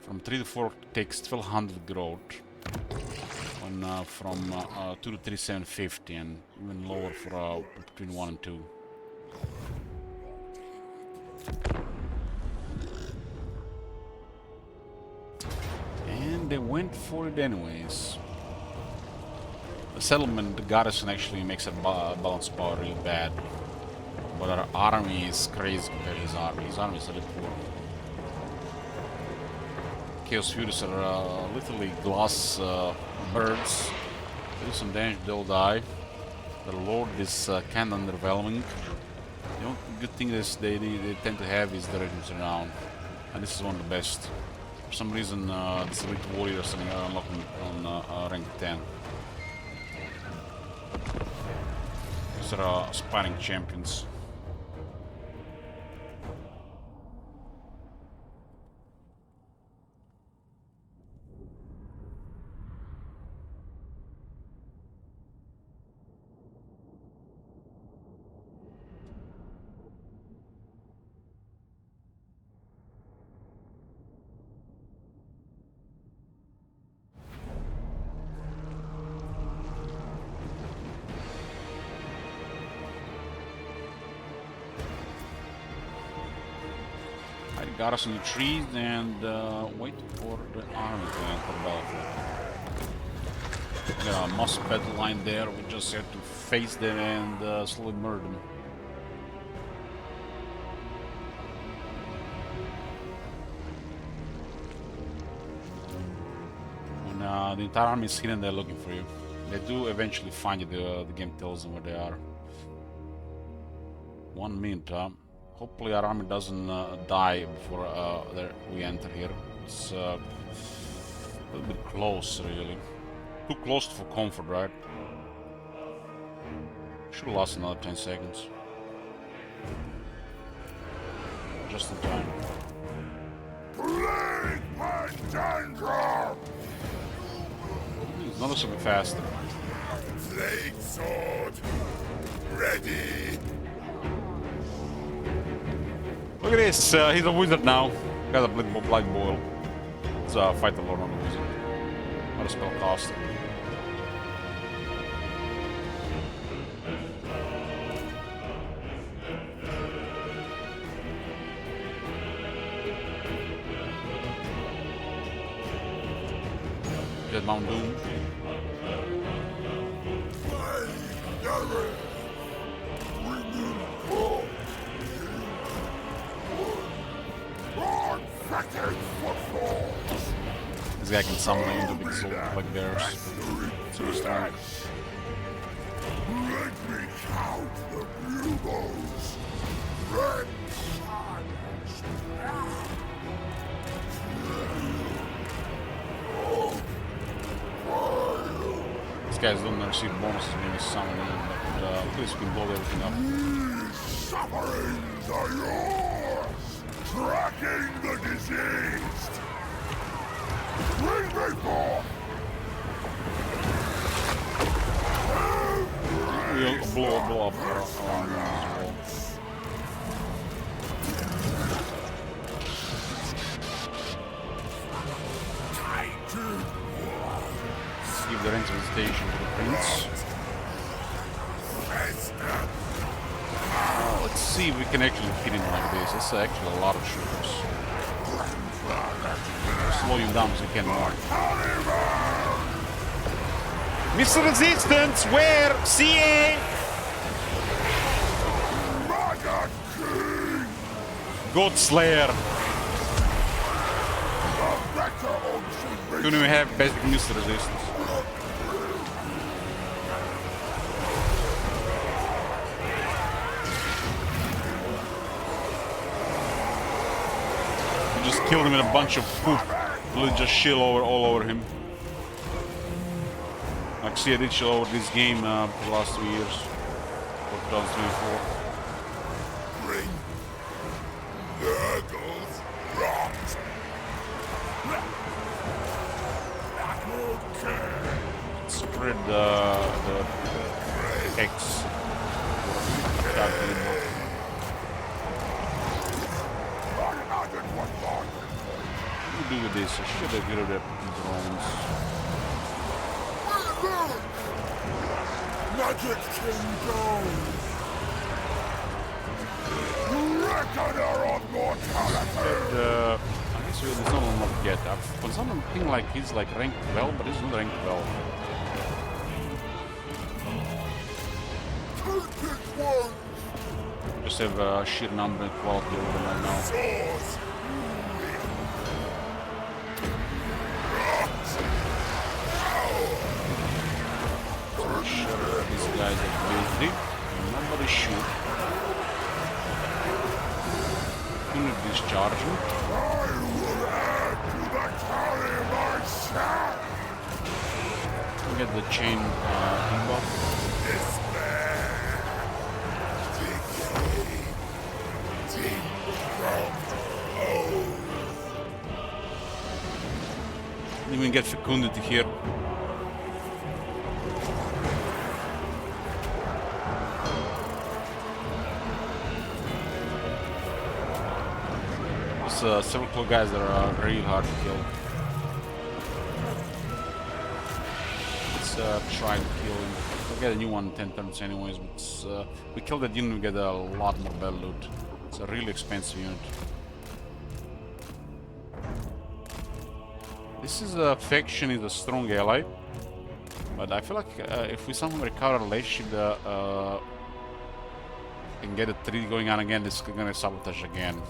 A: From 3 to 4 takes 1200 growth. On from 2 to 3, 750, and even lower for between 1 and 2. And they went for it anyways. The settlement, the garrison actually makes a balance power really bad. But our army is crazy compared to his army. His army is really poor. Chaos Furies are literally glass birds. They do some damage, they'll die. The Lord is kind of underwhelming. The only good thing is they tend to have is the Rhythms Renown. And this is one of the best. For some reason, this Elite Warriors are unlocking on rank 10. These are aspiring champions. Got us in the trees and wait for the army to enter the battlefield. We got a moss battle line there, we just have to face them and slowly murder them. When the entire army is hidden, they're looking for you. They do eventually find you, the game tells them where they are. 1 minute, hopefully our army doesn't die before we enter here. It's a little bit close, really. Too close for comfort, right? Should last another 10 seconds. Just in time.
B: Blade Pandango!
A: It's noticeably faster.
B: Blade sword! Ready!
A: Look at this, he's a wizard now. Got a blind boil. It's a fighter lord on the wizard. Not a spellcaster. Get Mount Doom. This guy can summon into big soul like bears. So strong.
B: Let me count the bugle. Red
A: These guys don't receive bonuses when you summon them, but please we can blow everything up.
B: sufferings are yours. Tracking the diseased. Bring me forth.
A: We'll blow up our army as well. Give the range of the station to the prince. Let's see if we can actually hit him like this. It's actually a lot of shooters. Slow you down so you can mark. Mr. Resistance, where? CA! God Slayer. Don't even have basic Mr. Resistance. We just killed him with a bunch of poop. Really just shill all over him. Actually, I did chill over this game for the last 2 years. For 2024.
B: Bring Nurgle's rot.
A: Spread the X. What do we do with this? I should have get rid of drones.
B: Magic can go. Reckoner of mortality.
A: I guess there's not enough yet. For some thing like he's like rank 12, but he's not rank 12.
B: Wicked ones!
A: Just have sheer number and quality over them right now.
B: Swords!
A: These guys are busy. Nobody shoot. Unit discharging.
B: I will add to the carry myself!
A: Get the chain debuff.
B: Despair! Decay! Decompose!
A: Even get fecundity here. There's several guys that are really hard to kill. Try to kill him. We'll get a new one in 10 turns anyways, but we kill that unit, we get a lot more bell loot. It's a really expensive unit. This is a faction is a strong ally, but I feel like if we somehow recover a relationship and get a treaty going on again, this is gonna sabotage again.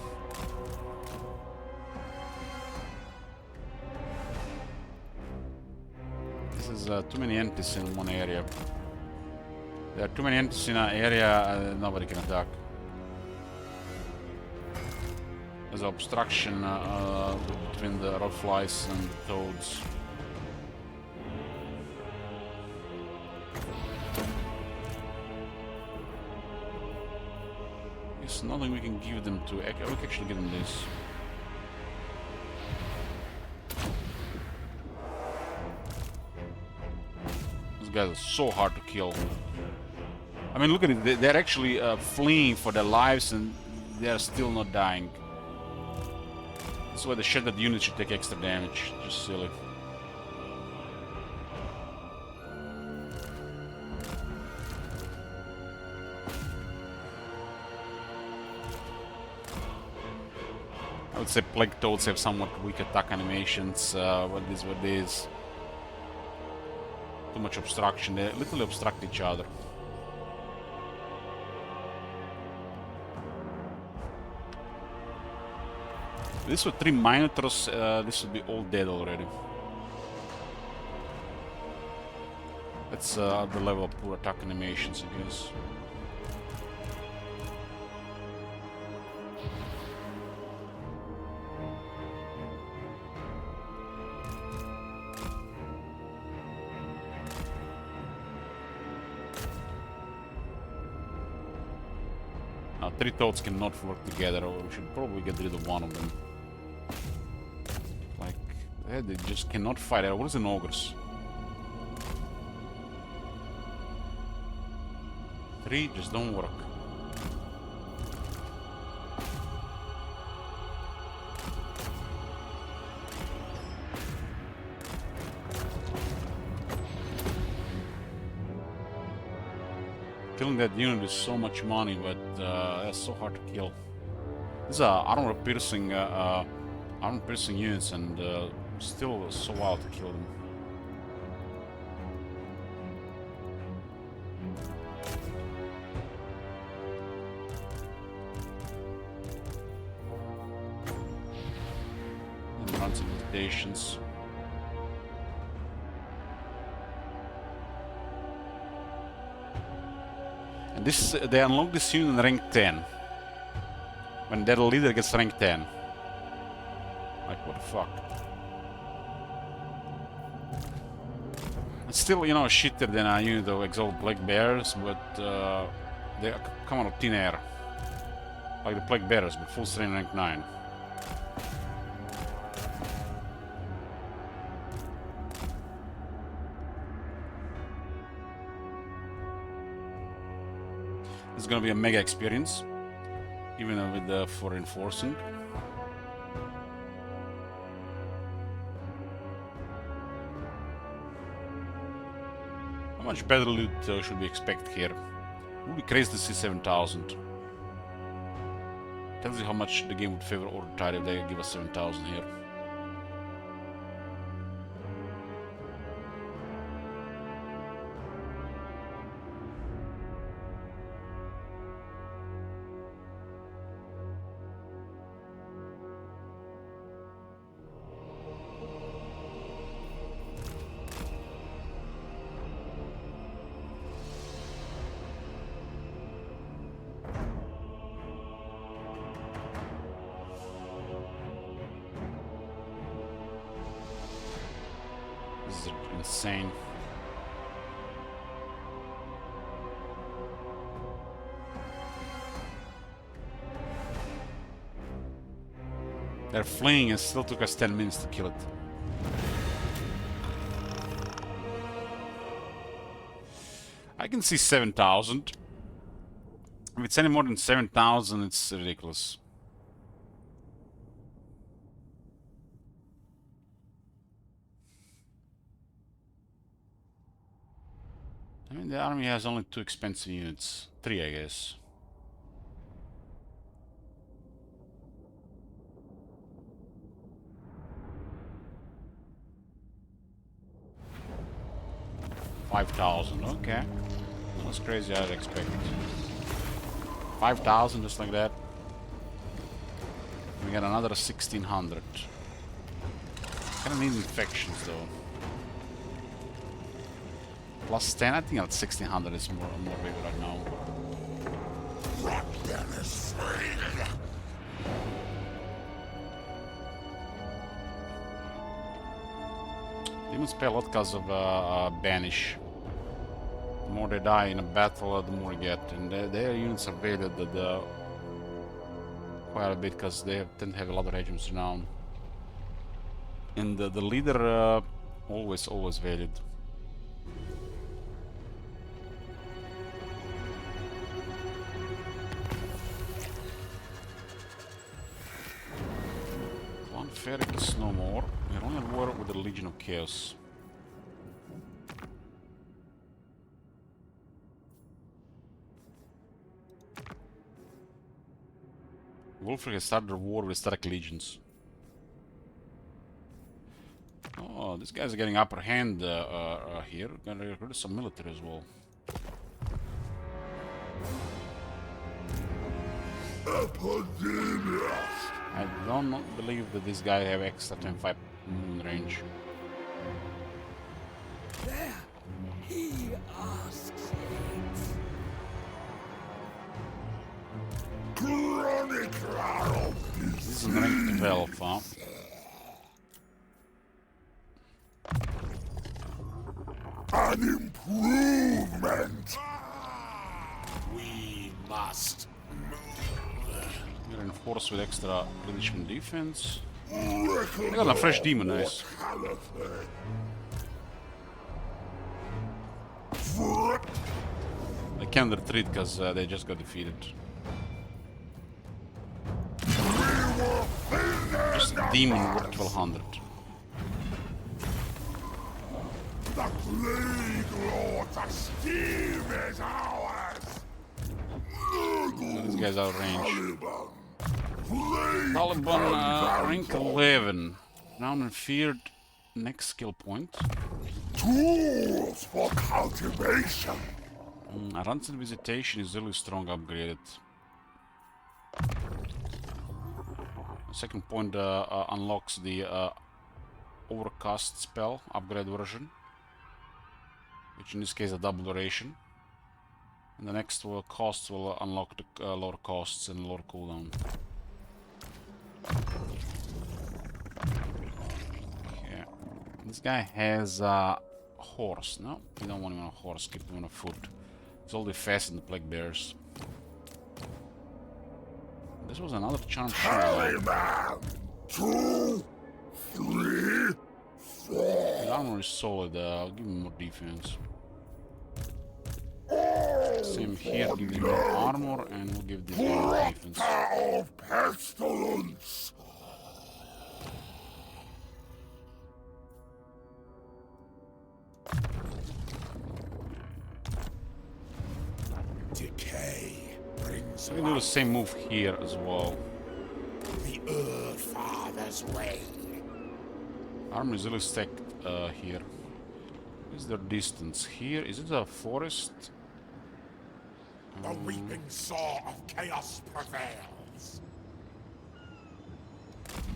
A: Too many entities in one area. There are too many entities in an area nobody can attack. There's an obstruction between the rock flies and the toads. There's nothing we can give them to. We can actually give them this. Guys are so hard to kill. I mean, look at it. They're actually fleeing for their lives and they're still not dying. That's why the shattered unit should take extra damage. Just silly. I would say Plague Toads have somewhat weak attack animations. What is. Too much obstruction, they literally obstruct each other. This with 3 Minotaurs, this would be all dead already. That's the level of poor attack animations, I guess. Now, 3 toads cannot work together, or we should probably get rid of one of them. Like, they just cannot fight. What is an ogres? 3 just don't work. Killing that unit is so much money, but that's so hard to kill. These are armor-piercing units, and still so wild to kill them. And runs invitations. And this, they unlock this unit in rank 10. When their leader gets rank 10. Like, what the fuck? It's still, you know, shitter than a unit of Exalted Plague Bearers, but they come out of thin air. Like the Plague Bearers, but full strength rank 9. It's gonna be a mega experience, even with the for enforcing. How much better loot should we expect here? It would be crazy to see 7,000. Tells you how much the game would favor Order Tide if they give us 7,000 here. insane. They're fleeing and still took us 10 minutes to kill it. I can see 7,000. If it's any more than 7,000, it's ridiculous. I mean, the army has only 2 expensive units. 3, I guess. $5,000, okay. Not as crazy as I'd expect. 5,000, just like that. We got another 1,600. Kinda need infections though. Plus 10, I think that 1,600 is more big right now. Demons pay a lot because of banish. The more they die in a battle, the more you get, and their units are valued quite a bit because they tend to have a lot of regiments renown. And the leader always valued. Clan Ferric is no more. We're only at war with the Legion of Chaos. Wolfric has started a war with Stark Legions. Oh, these guys are getting upper hand here. Gonna recruit some military as well. I don't believe that this guy have extra 25 moon range.
F: There, he asks it.
A: This is rank 12, huh?
B: An improvement.
F: We must
A: We're enforced with extra replenishment defense. I got a fresh demon, nice. They can't retreat because they just got defeated. Just demon worth 1,200.
B: The Plague Lord's esteem is ours.
A: These guys are range. Tallymen, rank 11. Renowned and feared. Next skill point.
B: Tools for cultivation.
A: Rancid Visitation is really strong upgraded. Second point unlocks the Overcast spell, upgrade version. Which in this case a double duration. And the next costs will unlock the lower costs and lower cooldown. Okay. This guy has a horse. No, we don't want him on a horse, keep him on a foot. He's already fast in the Plague Bears. This was another charm.
B: Tallymen. 2, 3, 4.
A: His armor is solid, I'll give him more defense. Same here, give him more armor and we'll give this guy more defense.
B: Of Pestilence. Decay brings
A: So we can do the same move here as well.
B: the Earth Father's way.
A: Armor is really stacked here. What is their distance? Here, is it a forest?
B: The reaping saw of chaos prevails.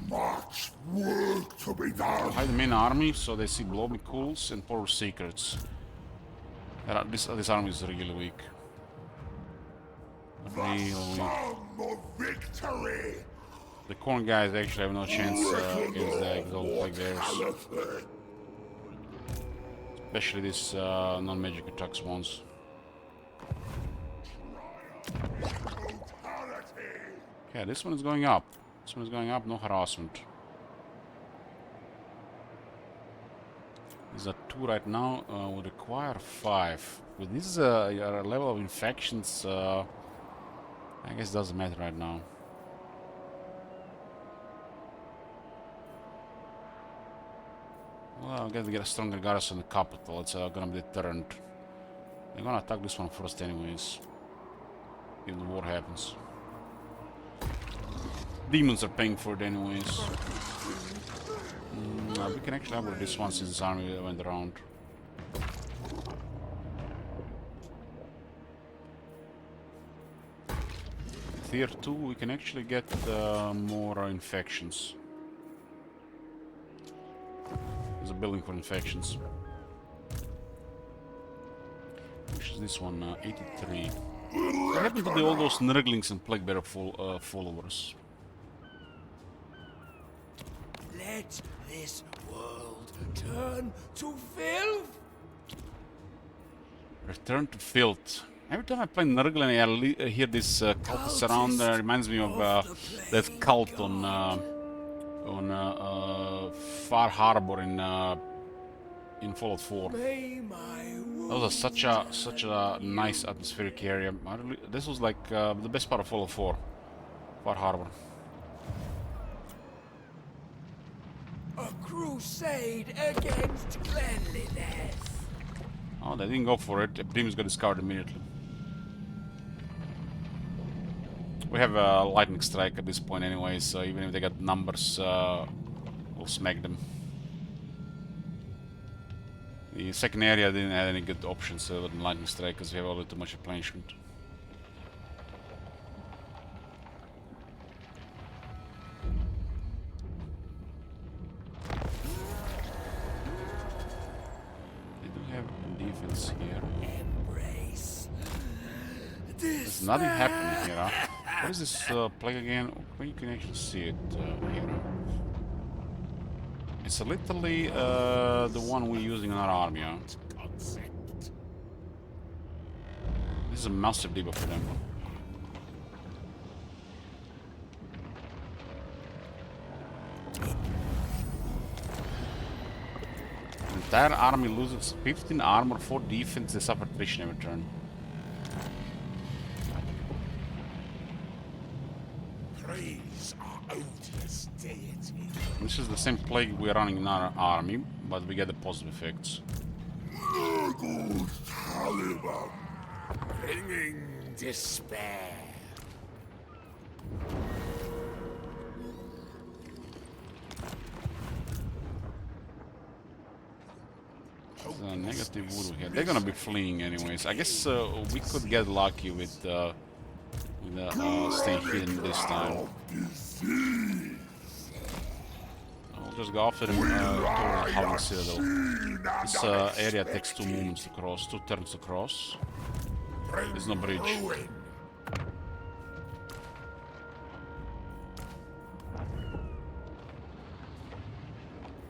B: Much work to be done.
A: Hide the main army so they see Global Cools and Power Secrets. This army is really weak. Really weak.
B: Song of victory.
A: The corn guys actually have no chance against the Exalt like theirs. Especially these non-magic attacks ones. Okay, this one is going up. This one is going up, no harassment. These are 2 right now, would require 5. With this level of infections, I guess it doesn't matter right now. Well, I'm gonna get a stronger garrison in the capital. It's gonna be deterrent. They're gonna attack this one first anyways. If the war happens. Demons are paying for it anyways. We can actually upgrade this one since this army went around. Tier 2, we can actually get more infections. There's a building for infections. Which is this one, 83. What happened to all those Nurglings and Plaguebearer followers?
F: Let this world turn to filth.
A: Return to filth. Every time I play Nurgle and I hear this cultist around, reminds me of that cult on Far Harbor in Fallout 4. That was such a nice atmospheric area. This was like the best part of Fallout 4. Far Harbor.
F: A crusade against cleanliness.
A: Oh, they didn't go for it. Primus got discarded immediately. We have a lightning strike at this point anyway, so even if they got numbers, we'll smack them. The second area didn't have any good options other than lightning strike because we have a little too much replenishment. They do have defense here.
F: Embrace.
A: There's nothing happening here, huh? What is this plague again? Oh, you can actually see it here. It's literally the one we're using in our army, huh? This is a massive debuff for them. The entire army loses 15 armor, 4 defense, they suffer attrition every turn.
B: Praise our odious deity.
A: This is the same plague we're running in our army, but we get the positive effects.
B: Good Tallymen, bringing despair.
A: Negative voodoo here. They're gonna be fleeing anyways. I guess we could get lucky with staying hidden this time. I'll just go after them towards Howling Citadel. This area takes 2 movements to cross, 2 turns to cross. There's no bridge.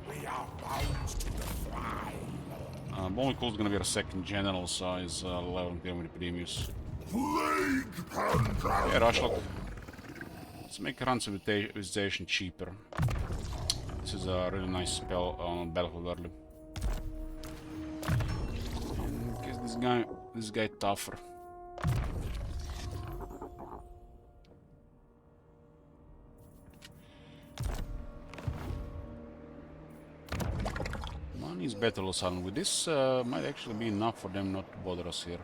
B: We are bound to the fry.
A: Only cool is gonna be our second general, so he's leveling there with Primus.
B: Plague Pandora.
A: Yeah, Rushlock. Let's make run civilization cheaper. This is a really nice spell on Battlefield early. And guess this guy tougher. Money is better, Lausanne. With this, might actually be enough for them not to bother us here.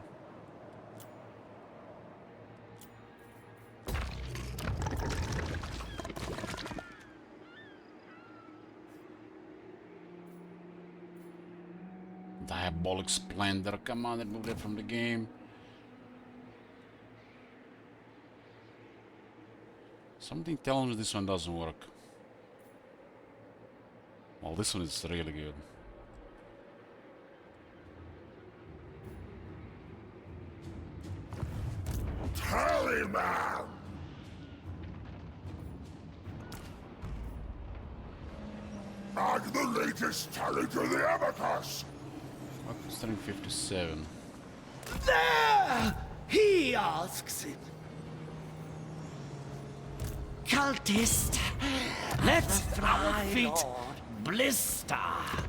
A: Diabolic Splendor, come on, remove that from the game. Something tells me this one doesn't work. Well, this one is really good.
B: Tallymen. Add the latest tally to the abacus.
A: Weapon strength 57.
F: There! He asks it. Cultist, let our feet blister.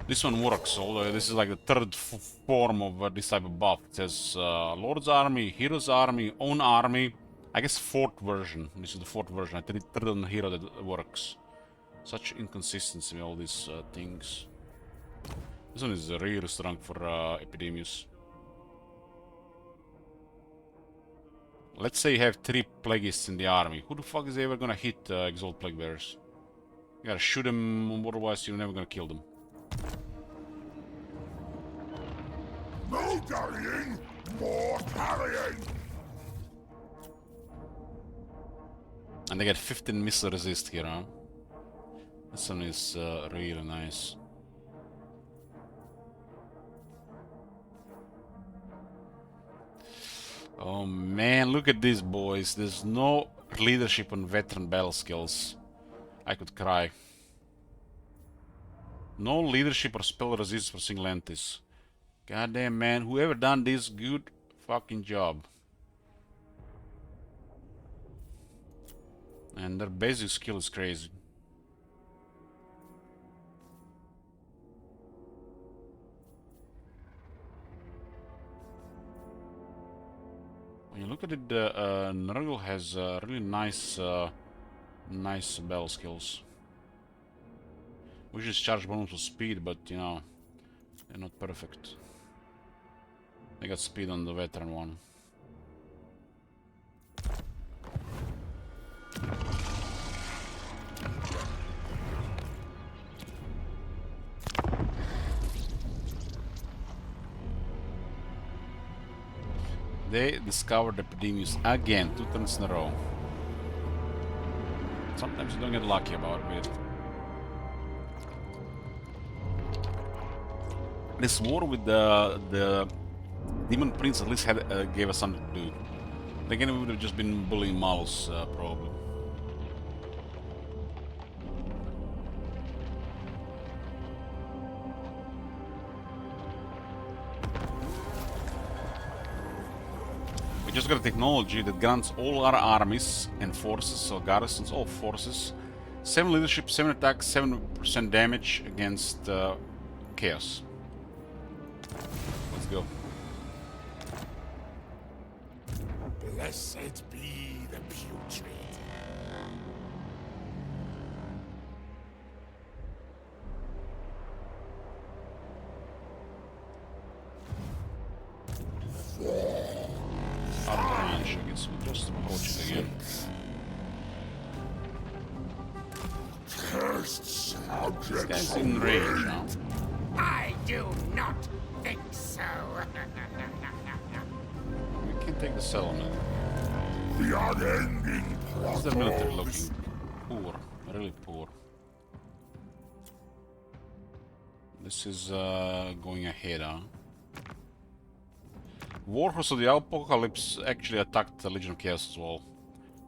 A: This one works, although this is like the third form of this type of buff. It says Lord's Army, Hero's Army, Own Army. I guess fourth version. This is the fourth version. I think third on Hero that works. Such inconsistency with all these things. This one is really strong for Epidemius. Let's say you have 3 Plagueists in the army. Who the fuck is ever gonna hit Exalt Plague Bearers? You gotta shoot them, otherwise you're never gonna kill them.
B: No dallying, more carrying.
A: And they get 15 missile resist here, huh? This one is really nice. Oh man, look at these boys. There's no leadership on veteran battle skills. I could cry. No leadership or spell resist for single entities. Goddamn man, whoever done this, good fucking job. And their basic skill is crazy. When you look at it, Nurgle has really nice battle skills. We just charge bonus for speed, but you know, they're not perfect. They got speed on the veteran one. They discovered Epidemius again, 2 turns in a row. Sometimes you don't get lucky about it. This war with the Demon Prince at least had gave us something to do. Again, we would have just been bullying Malus, probably. We just got a technology that grants all our armies and forces, so garrisons, all forces, 7 leadership, 7 attack, 7% damage against chaos. Let's go.
B: Blessed be the putrid.
A: Out of range, I guess we'll just approach it again.
B: Cursed
A: This guy's
B: subjects
A: in range now.
C: I do not think so.
A: We can take the settlement.
B: the unending
A: How's
B: plot
A: the military
B: of
A: looking? Poor, really poor. This is going ahead, huh? Warhorse of the Apocalypse actually attacked the Legion of Chaos as well.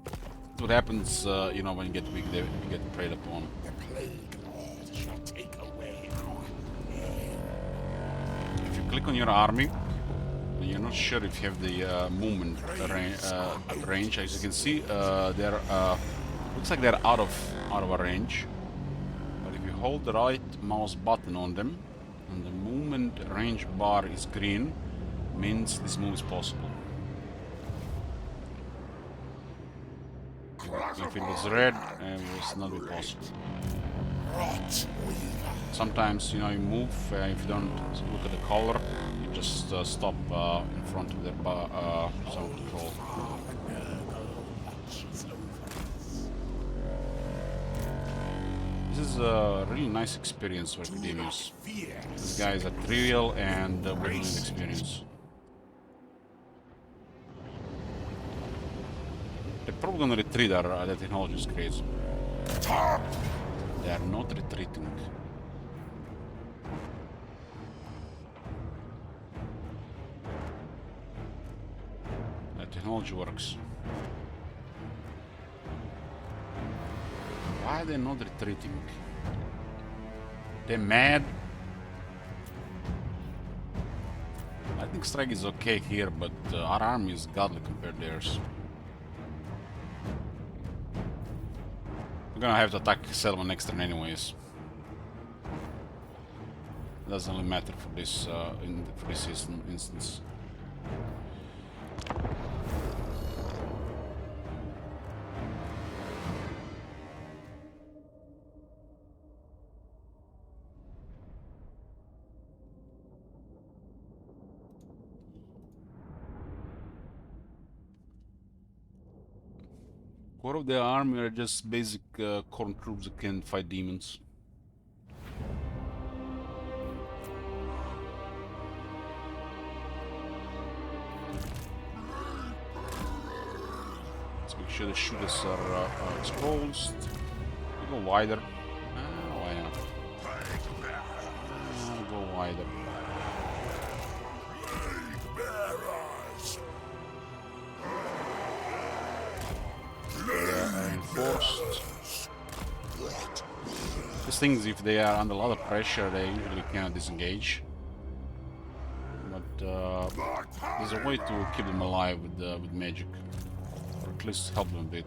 A: That's what happens, you know, when you get weak, you get preyed upon.
B: the plague lord shall take away our
A: If you click on your army, and you're not sure if you have the movement range, as you can see, they're looks like they're out of our range. But if you hold the right mouse button on them, and the movement range bar is green, means this move is possible. If it was red, it was not be possible.
B: rot weaver.
A: Sometimes, you know, you move, if you don't look at the color, you just stop in front of the zone control. This is a really nice experience for Epidemius. This guy is a trivial and brilliant experience. They're probably gonna retreat, the technology is crazy. They are not retreating. The technology works. Why are they not retreating? They're mad. lightning strike is okay here, but our army is godly compared to theirs. We're gonna have to attack settlement next turn anyways. Doesn't really matter for this for this instance. Core of the army are just basic corn troops that can fight demons. Let's make sure the shooters are exposed. We go wider. Why not? Go wider. Reinforced. These things, if they are under a lot of pressure, they usually cannot disengage. But there's a way to keep them alive with magic, or at least help them a bit.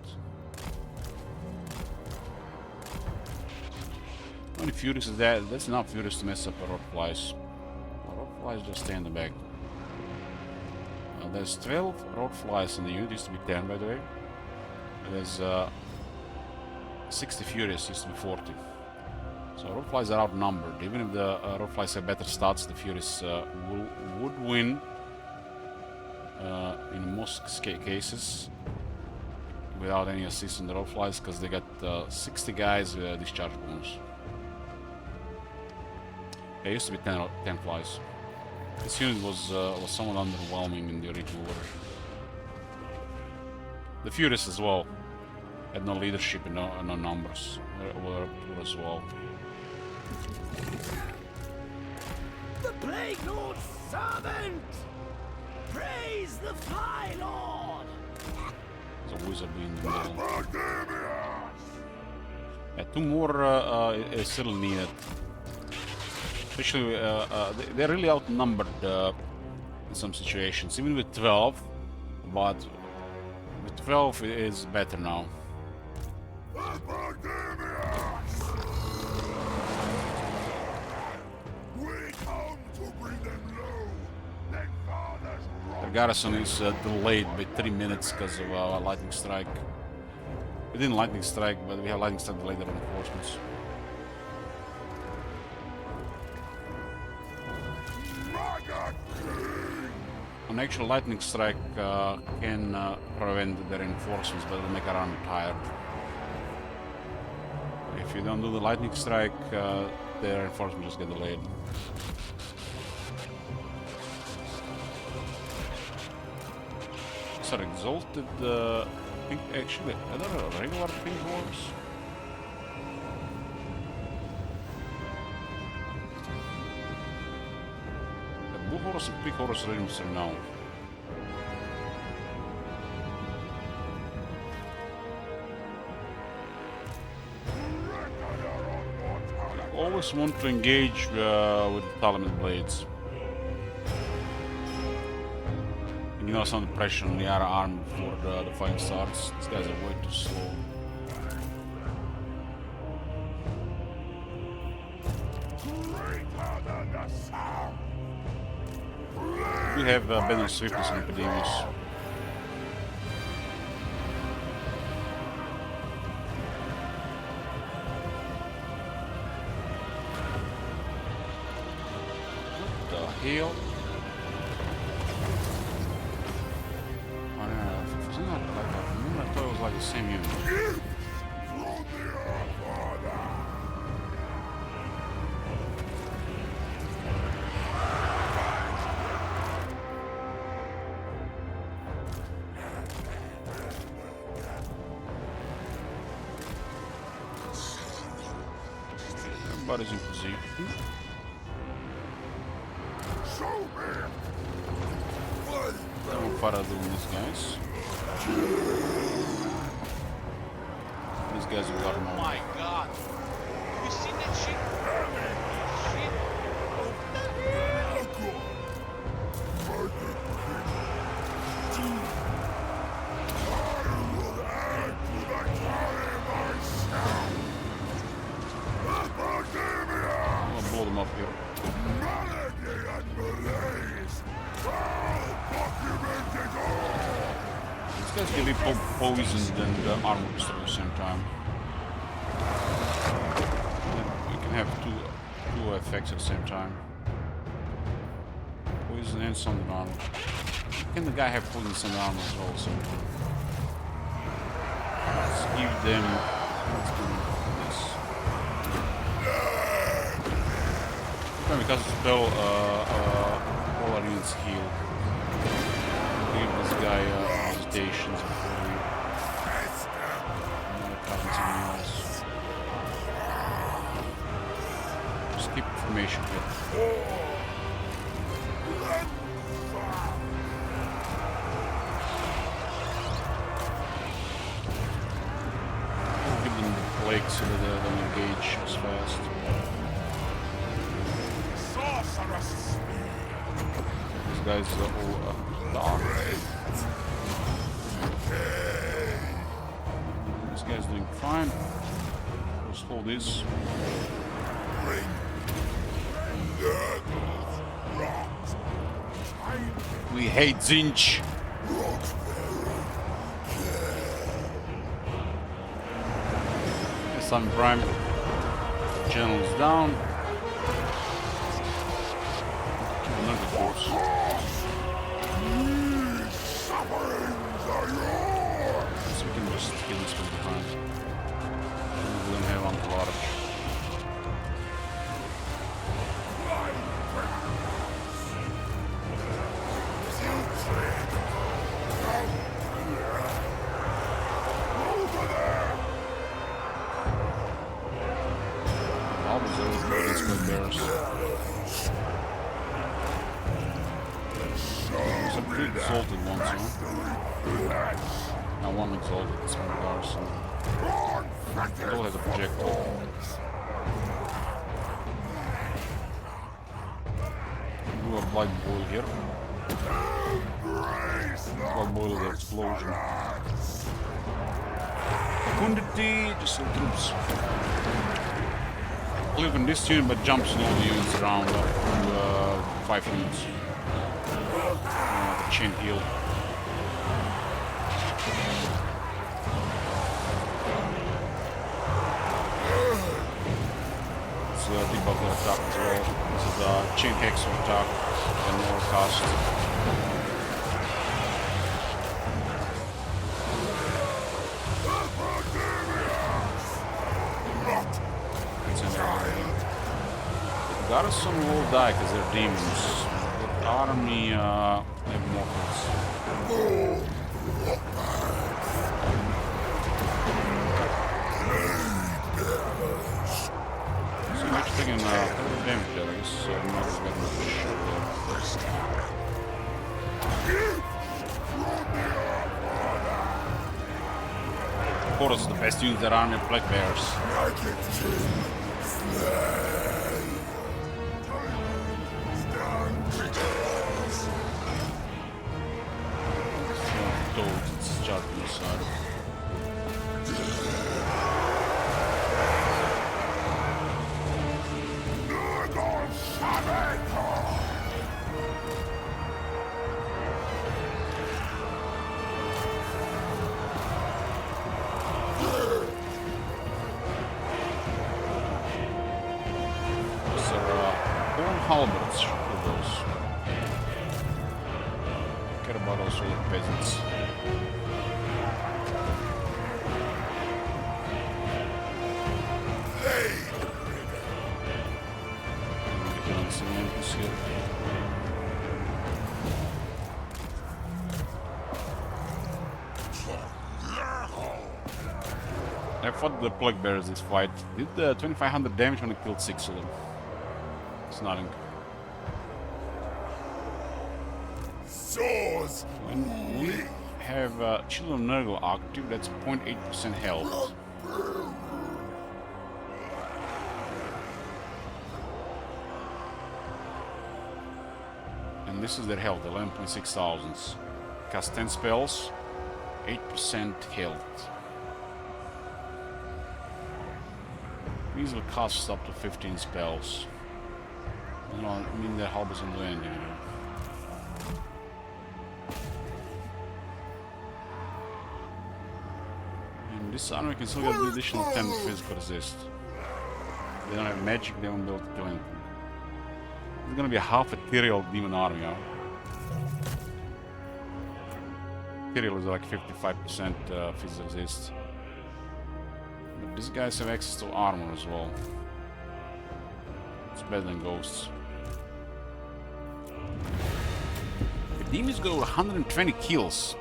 A: How many Furies is that? That's enough Furies to mess up a Rot Flies. Rot Flies just stay in the back. There's 12 Rot Flies in the unit, used to be 10 by the way. There's 60 Furies, used to be 40. So Rot Flies are outnumbered. Even if the Rot Flies have better stats, the Furies would win in most cases without any assist on the Rot Flies, because they got 60 guys with discharge bonus. There used to be 10 flies. This unit was somewhat underwhelming in the original order. The Furies as well had no leadership and no numbers were poor as well.
F: The Plague Lord's servant! Praise the Fly Lord!
A: There's a wizard in the middle. Yeah, 2 more is still needed. Especially, they're really outnumbered in some situations, even with 12, but with 12 it is better now. The garrison is delayed by 3 minutes because of lightning strike. We didn't lightning strike, but we have lightning strike delayed reinforcements. An actual lightning strike can prevent the reinforcements, but it'll make our army tired. If you don't do the lightning strike, the reinforcements just get delayed. These are exalted pink, actually, are there regular pink horse? Blue horse and pink horse regimes are now. Always want to engage with the Tallymen blades. And you know, some pressure on the other arm before the fight starts. These guys are way too slow. We have better swiftness and epidemics. What the hell? Oh no, it's not like that. I thought it was like the same unit. Everybody's in position. Don't fire doing these guys. These guys have got more.
G: Oh my god! You seen that shit? Shit!
A: be poisoned and armor destroyed at the same time. You can have two effects at the same time. Poison and sundered armor. Can the guy have poison and sundered armor as well at the same time? Let's give them... Let's do this. Because the spell all our units heal. Give this guy hesitations before we cutting something else. Just keep information here. Give them the plague so that they don't engage as fast. These guys are all dark. This guy's doing fine. Let's hold this. We hate Zinch. Sun Prime. Channels down. Another force. So we can just kill this from behind. We don't have entourage. Some pretty exalted ones, huh? Now one exalted, this one Garson. It all has a projectile. Do a blind boil here. Blind boil the explosion. Quantity, just some troops. Live in this unit, but jumps in all the units around 5 units. The chain heal. It's a debugger attack as well. This is a chain hexer attack and more cost. Garrison will die because they're demons. The army have mortals. So much taking damage there, I guess. Not very much. Of course, the best units that army are Black Bears. It's sharp on the side. Halberds for those. Care about also the peasants. Killing some enemies here. I fought the Plague Bears this fight. Did 2500 damage when I killed 6 of them. It's nothing. When we have Children of Nurgle active, that's 0.8% health. And this is their health, 11.6 thousands. Cast 10 spells, 8% health. These will cast up to 15 spells. No, I mean their halberds don't do anything. this army can still get the additional 10 physical resist. They don't have magic, they won't be able to do anything. It's gonna be a half ethereal demon army, huh? Ethereal is like 55% physical resist. But these guys have access to armor as well. It's better than ghosts. The demons got over 120 kills.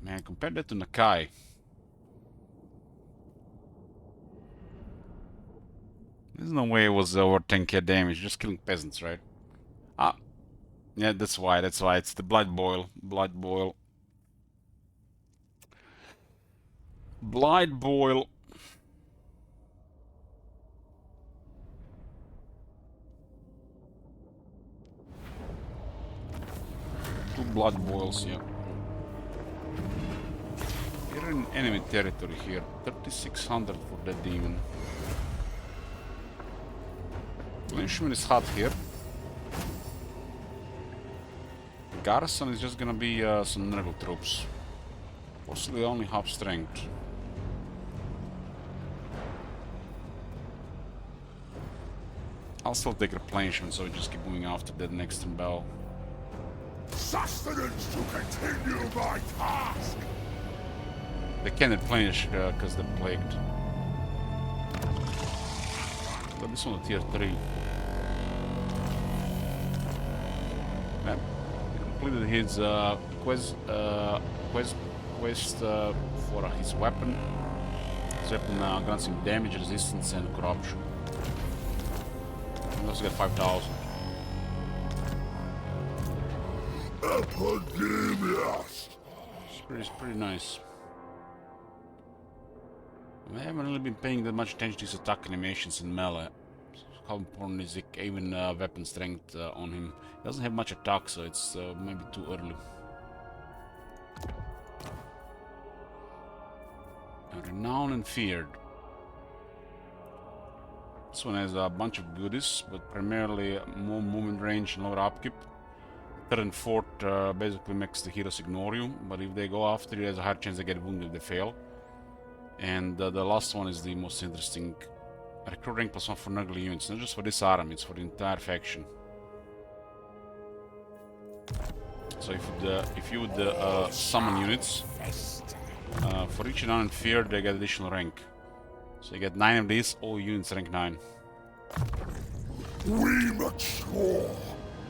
A: Man, compare that to Nakai. There's no way it was over 10k damage, just killing peasants, right? Ah, yeah, that's why, it's the blood boil. Blood boil. Blood boil. Two blood boils, yeah. We're in enemy territory here. 3600 for that demon. Lynchman is hot here. Garrison is just gonna be some Nurgle troops. Possibly only half strength. I'll still take replenishment, so we just keep moving after that next in bell.
B: Sustenance to continue my task!
A: They can replenish because they're plagued. But this one tier 3. Yeah. He completed his quest for his weapon. His weapon grants him damage, resistance, and corruption. He also got 5,000.
B: Epidemius!
A: It's pretty nice. I haven't really been paying that much attention to his attack animations in melee. How important is even weapon strength on him? He doesn't have much attack, so it's maybe too early. Renowned and feared. This one has a bunch of goodies, but primarily more movement range and lower upkeep. Third and fourth basically makes the heroes ignore you, but if they go after you, there's a higher chance they get wounded if they fail. And the last one is the most interesting. Recruit rank +1 for Nurgle units, not just for this army, it's for the entire faction. So if you would summon units, for each renown and fear they get additional rank. So you get 9 of these, all units rank 9.
B: We mature,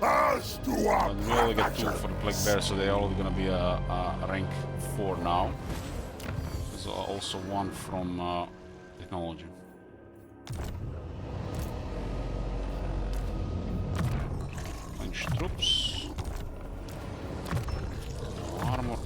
B: as do our
A: And we only get 2 for the Plague Bear, so they're all gonna be a rank 4 now. There's also 1 from technology. French troops. Armor.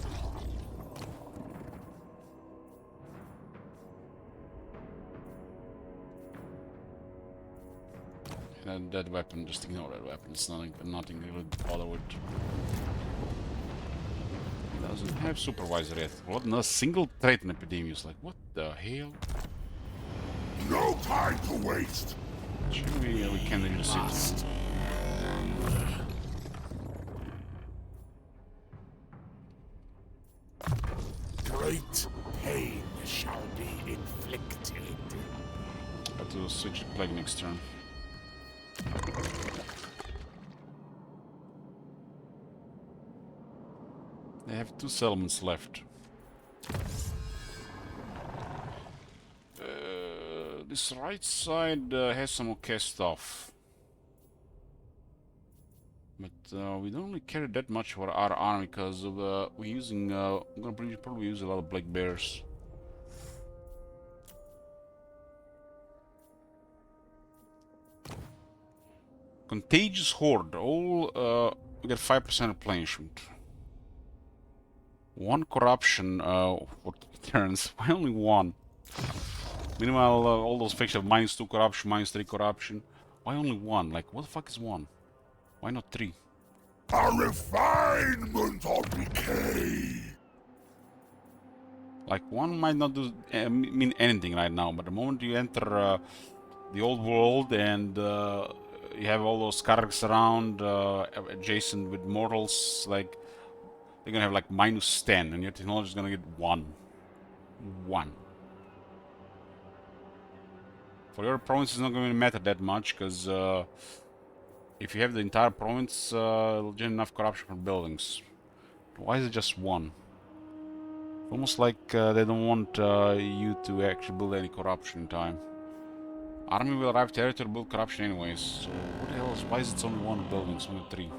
A: And that weapon, just ignore that weapon. It's nothing really to bother with. It doesn't have supervisor yet. What? Not a single trait in Epidemius. Like, what the hell?
B: no time to waste.
A: Surely we can use it.
B: Great pain shall be inflicted.
A: Have to switch the plague next turn. They have 2 settlements left. This right side has some okay stuff. But we don't really carry that much for our army because of we're using I'm gonna probably use a lot of black bears. Contagious Horde, all we get 5% replenishment. 1 corruption for turns. Why only 1? Meanwhile, all those factions have -2 corruption, -3 corruption. Why only 1? Like, what the fuck is 1? Why not 3?
B: A refinement of decay.
A: Like, 1 might not do mean anything right now, but the moment you enter the old world and you have all those cargs around adjacent with mortals, like they're gonna have like -10, and your technology is gonna get 1. 1. For your province, it's not going to matter that much, because if you have the entire province, it'll generate enough corruption for buildings. Why is it just 1? Almost like they don't want you to actually build any corruption in time. Army will arrive territory to build corruption anyways. So what the hell is? Why is it only 1 building? It's only 3.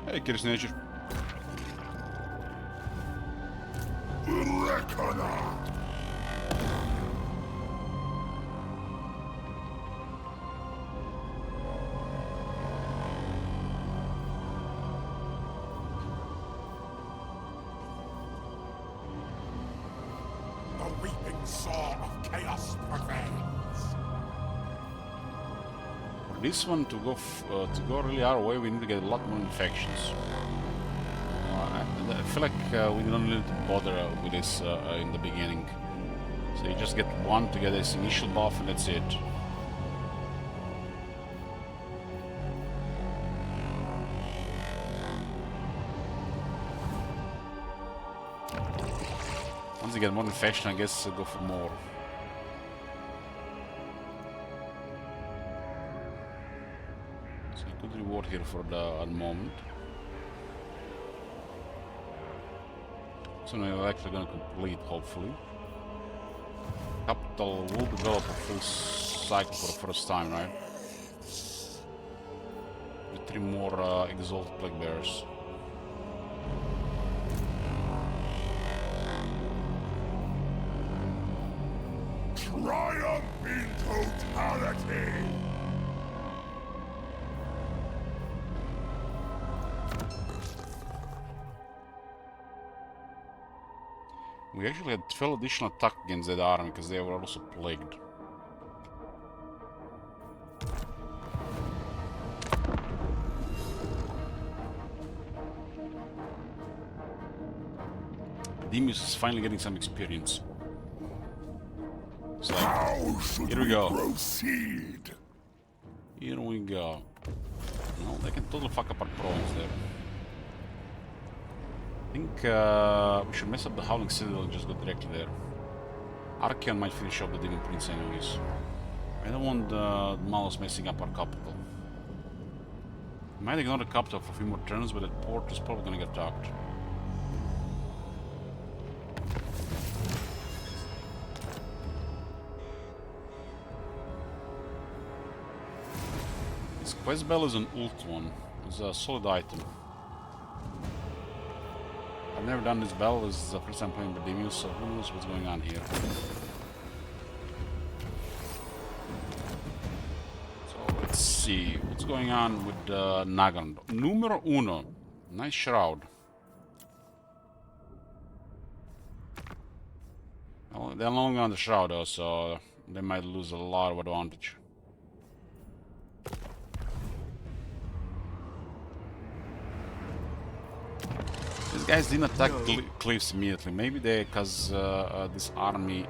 A: Hey, Kiris Nature.
B: Reckoner! The weeping saw of chaos prevails.
A: For this one to go really our way, we need to get a lot more infections. I feel like we don't need to bother with this in the beginning. So you just get 1 to get this initial buff, and that's it. Once you get more infection, I guess go for more. So a good reward here for the moment. So now we're actually gonna complete, hopefully. Capital will develop a full cycle for the first time, right? With 3 more exalted plague bearers.
B: Triumph in totality!
A: We actually had 12 additional attack against that army because they were also plagued. Demus is finally getting some experience. So,
B: How should
A: here we go.
B: proceed?
A: Here we go. No, they can totally fuck up our province there. I think we should mess up the Howling Citadel and just go directly there. Archeon might finish up the Demon Prince anyways. I don't want Malus messing up our capital. We might ignore the capital for a few more turns, but that port is probably gonna get attacked. This quest bell is an ult one. It's a solid item. I've never done this bell. This is the first time playing Berdemius, so who knows what's going on here. So let's see what's going on with Nagan. Numero uno. Nice shroud. Well, they're no longer on the shroud though, so they might lose a lot of advantage. These guys didn't attack cliffs immediately. Maybe they, because this army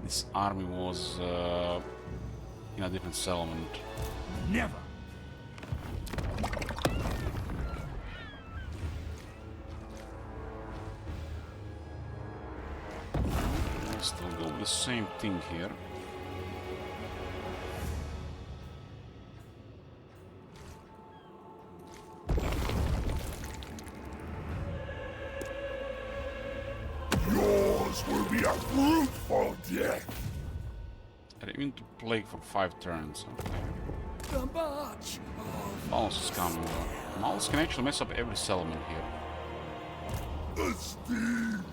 A: was in a different settlement.
F: Never.
A: We'll still go with the same thing here.
B: Yours will be a fruitful death.
A: They're immune to plague for 5 turns. Okay.
F: The march of
A: Malus is coming. Malus can actually mess up every settlement here.
B: Esteemed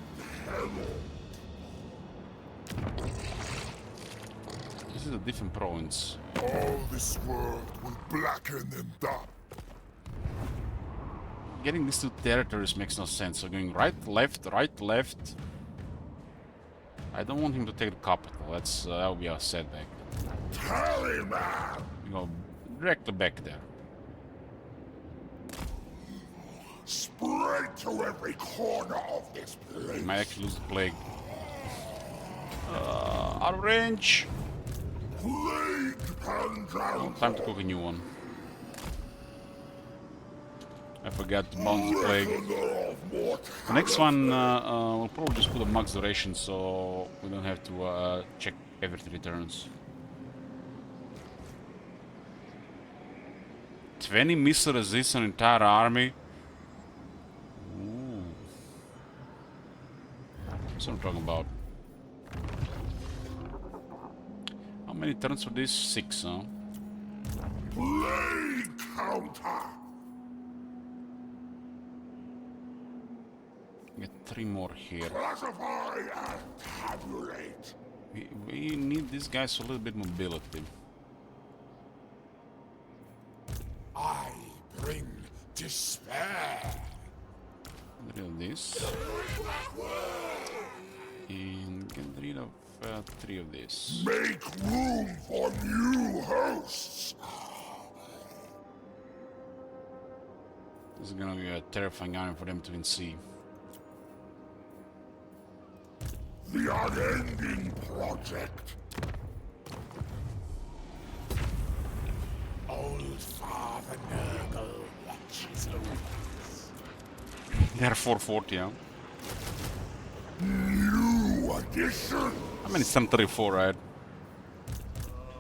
B: herald.
A: This is a different province.
B: All this world will blacken and die.
A: Getting these 2 territories makes no sense. So going right, left, right, left. I don't want him to take the capital. That will be a setback.
B: Tallymen!
A: You go directly back there.
B: spread to every corner of this place.
A: Might actually lose the plague. Out of range.
B: Plague Pandora.
A: Time to cook a new one. I forgot to bounce the plague. The next one, we'll probably just put a max duration so we don't have to check every 3 turns. 20 missile resist an entire army. Ooh. That's what I'm talking about. How many turns for this? 6, huh?
B: Plague counter.
A: Get 3 more here.
B: Classify and tabulate.
A: We need these guys a little bit mobility.
B: I bring despair.
A: Get rid of this. And get rid of 3 of this.
B: Make room for new hosts.
A: This is gonna be a terrifying army for them to even see.
B: The unending project. Old Father Nurgle watches over us.
A: They're 440, huh?
B: New addition.
A: I mean, it's 734, right?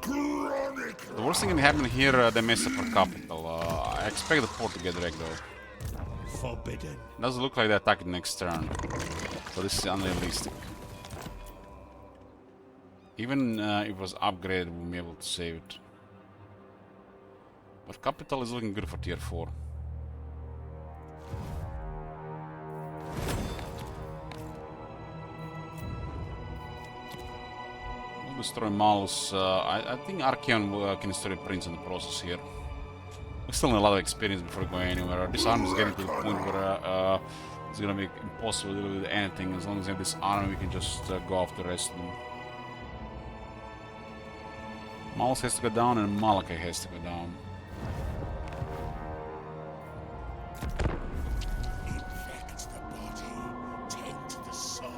B: Chronicle.
A: The worst thing can happen here, they mess up our capital. I expect the port to get wrecked, though.
D: Forbidden.
A: Doesn't look like they attack it next turn. So this is unrealistic. Even if it was upgraded, we'll be able to save it. But capital is looking good for tier 4. We'll destroy Malus. I think Archeon can destroy Prince in the process here. We still need a lot of experience before going anywhere. This army is getting to the point where it's gonna be impossible to do with anything. As long as we have this army, we can just go after the rest of them. Malus has to go down and Malachi has to go down.
B: Infect the body, taint the soul.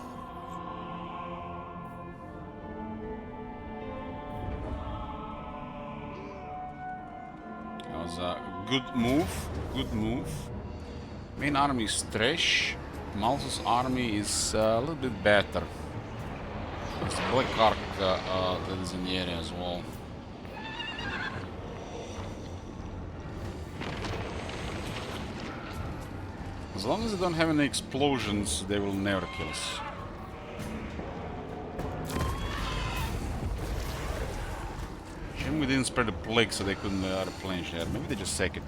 A: That was a good move. Good move. Main army is trash. Malus's army is a little bit better. It's the Black Ark that is in the area as well. As long as they don't have any explosions, they will never kill us. Shame we didn't spread the plague so they couldn't replenish that. Maybe they just sack it.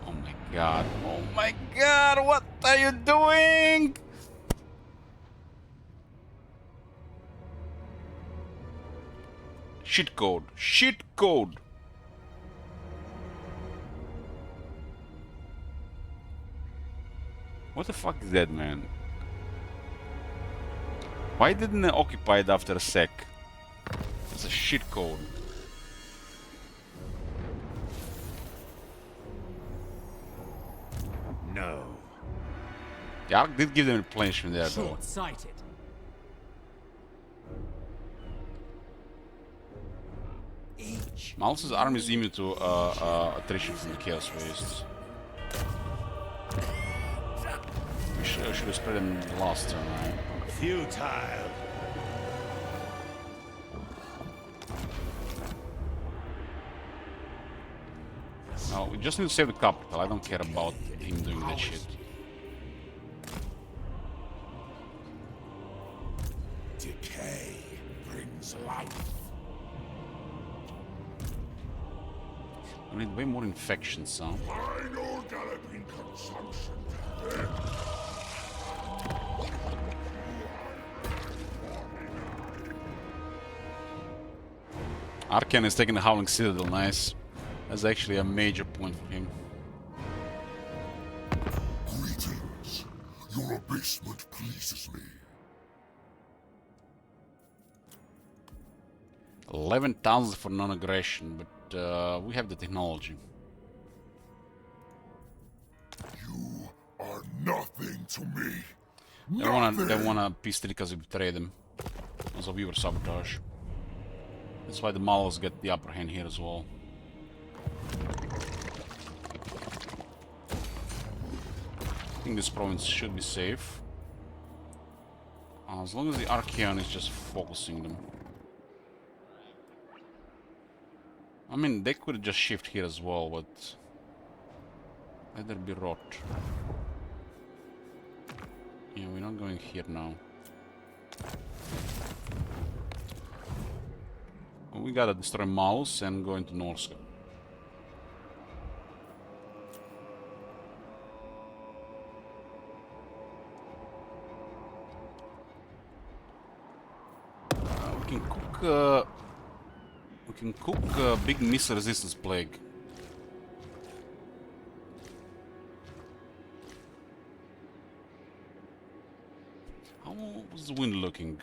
A: Oh my god. Oh my god, what are you doing? Shit code. Shit code. What the fuck is that, man? Why didn't they occupy it after a sec? It's a shit code.
D: No.
A: The Ark did give them replenishment there, though.
E: Short-sighted.
A: Malus's army is immune to attrition from the Chaos Wastes. We should have spread them last turn, right?
D: Futile.
A: No, we just need to save the capital. I don't care about him doing that shit.
B: Decay brings life.
A: I need way more infections, huh?
B: Final galloping consumption.
A: Archeon is taking the Howling Citadel, nice. That's actually a major point for him.
B: Greetings. Your abasement pleases me.
A: 11,000 for non-aggression, but we have the technology.
B: Nothing to me.
A: They wanna Pestilence because we betrayed them. Also viewer sabotage. That's why the Malos get the upper hand here as well. I think this province should be safe. As long as the Archeon is just focusing them. I mean, they could just shift here as well, but... let there be rot. Yeah, we're not going here now. We gotta destroy Maus and go into Norska. We can cook big missile resistance plague. How was the wind looking?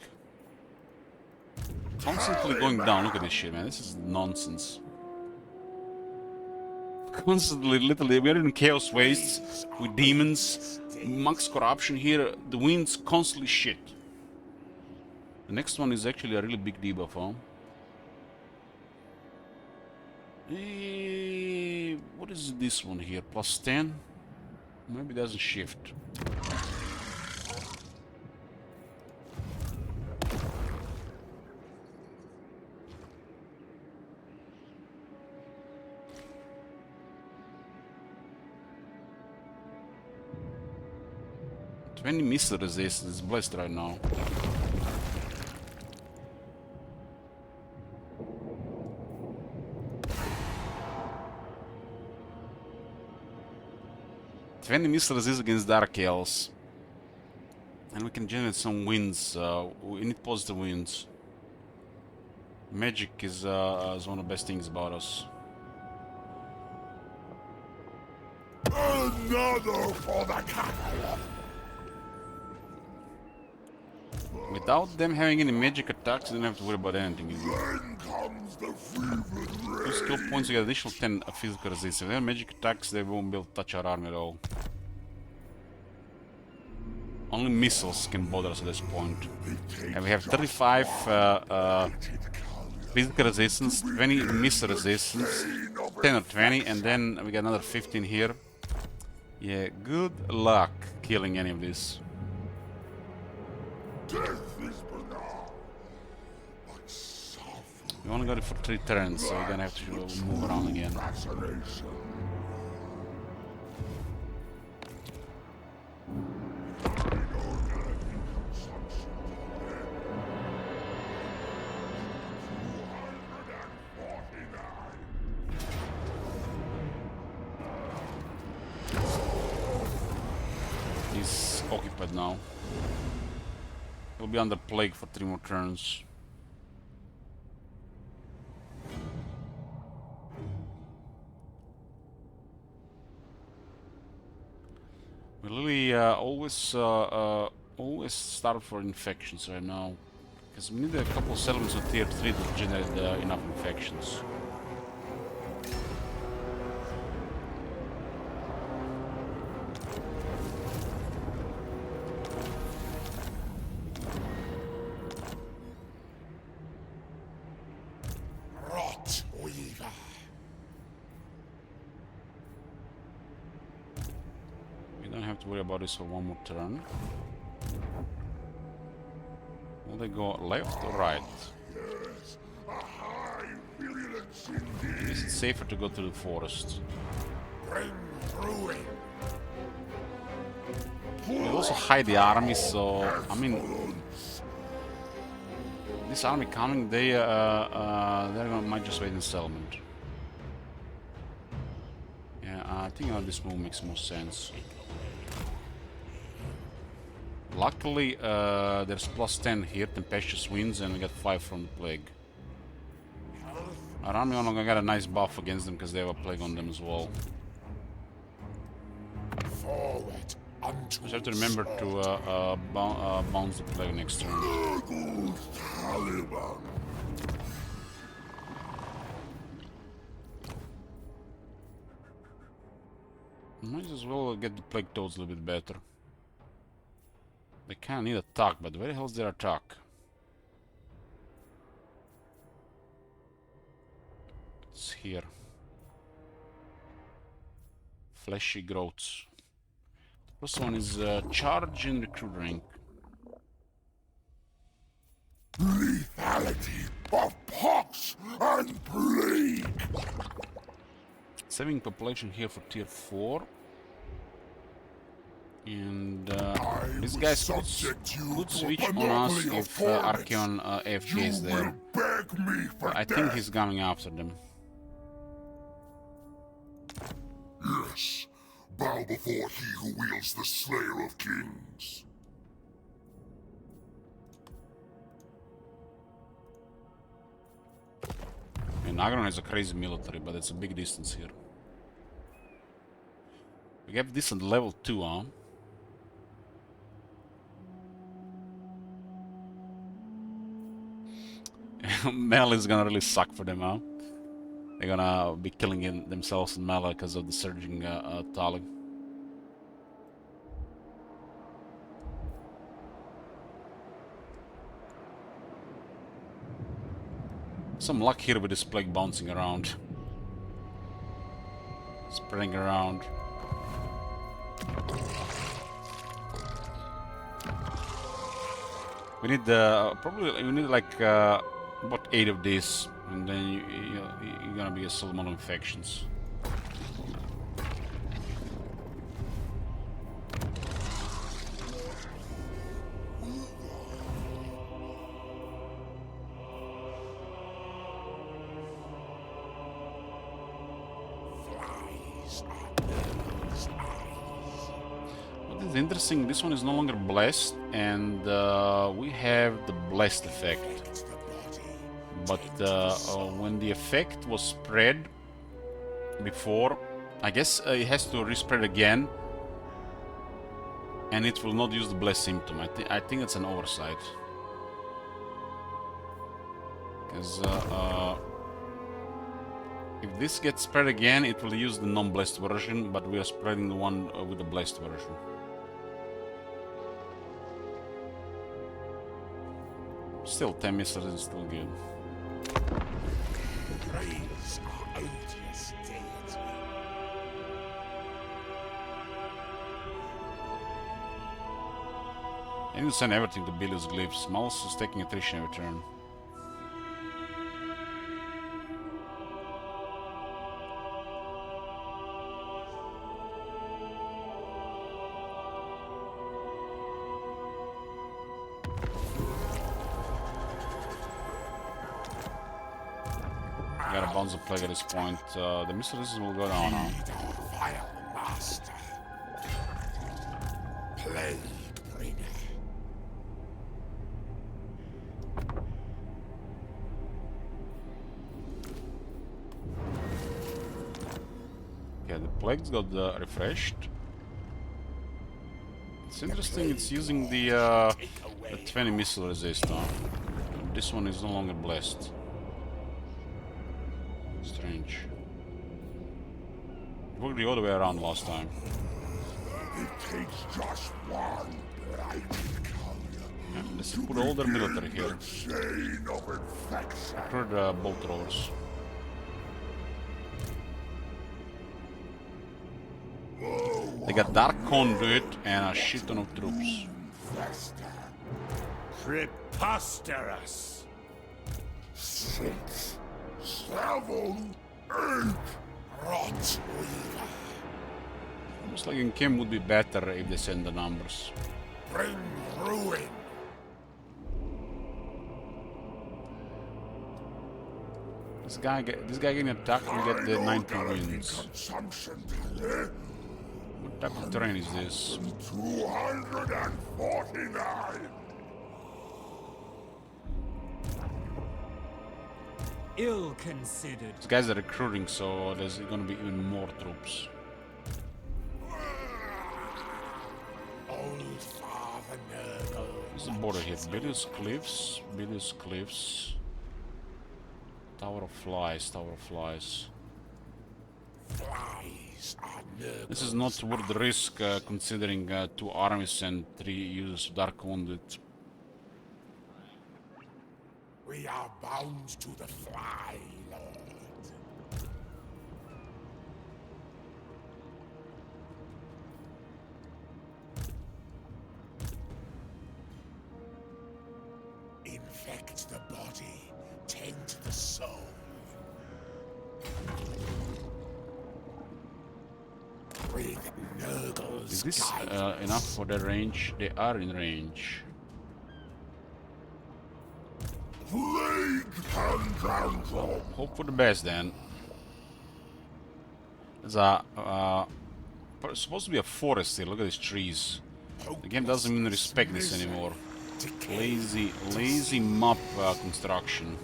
A: Constantly going down. Look at this shit, man. This is nonsense. Constantly, literally, we're in chaos wastes with demons, max corruption here. The wind's constantly shit. The next one is actually a really big debuff, huh? What is this one here? Plus 10? Maybe it doesn't shift. Any missile resistance is blessed right now. Any missile resist against Dark Elves. And we can generate some winds. We need positive winds. Magic is one of the best things about us.
B: Another for the cattle.
A: Without them having any magic attacks, you don't have to worry about anything.
B: Then comes the fevered
A: Two skill points, you get additional 10 physical resistance. If they have magic attacks, they won't be able to touch our army at all. Only missiles can bother us at this point. And we have 35 physical resistance, 20 missile resistance, 10 or 20, and then we got another 15 here. Yeah, good luck killing any of this.
B: Death is banal, but suffering.
A: We only got it for 3 turns, so we're gonna have to move around again.
B: Fascination.
A: He's occupied now. He'll be under plague for 3 more turns. We really always start for infections right now, because we need a couple of settlements of tier 3 to generate enough infections.
B: Rot, weaver.
A: We don't have to worry about this for 1 more turn. Will they go left or right?
B: Yes, a high virulence indeed.
A: Is it safer to go to the forest?
B: Bring ruin.
A: We also hide the army, so I mean, this army coming, they're gonna might just wait in settlement. Yeah, I think this move makes more sense. Luckily, there's plus 10 here, tempestuous winds, and we got 5 from the plague. Our army only gonna get a nice buff against them because they have a plague on them as well.
B: Forward unto
A: Just have to remember to bounce the plague next turn.
B: good Tallymen.
A: Might as well get the plague toads a little bit better. They kinda need attack, but where the hell is their attack? It's here. Fleshy growths. The first one is charge and recruit rank.
B: Lethality of pox and plague!
A: Saving population here for tier 4. And this guy could switch on us if Archeon AFK is there. But I think he's coming after them.
B: Yes, bow before he who wields the Slayer of Kings.
A: And Agron has a crazy military, but it's a big distance here. We have this at level 2, huh? Melee is gonna really suck for them, huh? They're gonna be killing themselves in melee because of the surging Tally. Some luck here with this plague bouncing around. Spreading around. We need probably we need like about 8 of these, and then you're gonna be a Solomon of infections. What is interesting, this one is no longer blessed, and we have the blessed effect. But when the effect was spread before, I guess it has to respread again, and it will not use the blessed symptom. I think it's an oversight. Because if this gets spread again, it will use the non-blessed version, but we are spreading the one with the blessed version. Still, 10 missiles is still good.
B: Praise our odious deity.
A: I need to send everything to Bilious Glyphs. Malus is taking attrition every turn. I got a Bonzo Plague at this point. The missile resistance will go down now.
B: Vile master. Plague bringer.
A: Okay, the plagues got refreshed. It's interesting, it's using the 20 missile resist now. This one is no longer blessed. Strange. It worked the other way around last time.
B: It takes just one blighted color.
A: Yeah, let's put all their military here.
B: Chain of infection.
A: Recruit bolt throwers. They got Dark Conduit and a shit ton of troops.
D: Preposterous!
B: 6, 7, 8. Rot weaver.
A: Almost like in Kim would be better if they send the numbers.
B: Bring ruin.
A: This guy getting attacked, we get the 90 wins.
B: Consumption, Tyler.
A: What type of terrain is this?
B: 249.
E: Ill considered.
A: These guys are recruiting, so there's gonna be even more troops.
B: Old Father Nurgle.
A: What's the border here? Bilious Cliffs, Bilious Cliffs. Tower of Flies, Tower of Flies.
B: Flies are nervous.
A: This is not worth the risk, considering 2 armies and 3 users of Dark Conduit.
B: We are bound to the Fly Lord. Infect the body, taint the soul. With Nurgle's
A: Is this
B: guidance.
A: enough for their range? They are in range.
B: Plague hand down from.
A: Hope for the best then. There's a supposed to be a forest here. Look at these trees. The game doesn't even respect this anymore. Lazy map construction.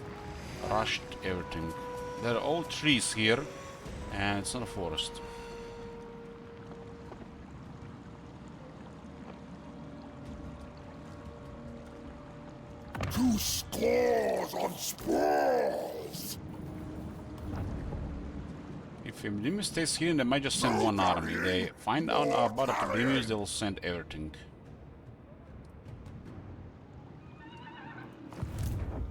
A: Rushed everything. There are all trees here, and it's not a forest.
B: Two scores on spores.
A: If Epidemius stays here, they might just send one army. They find out about Epidemius, they will send everything.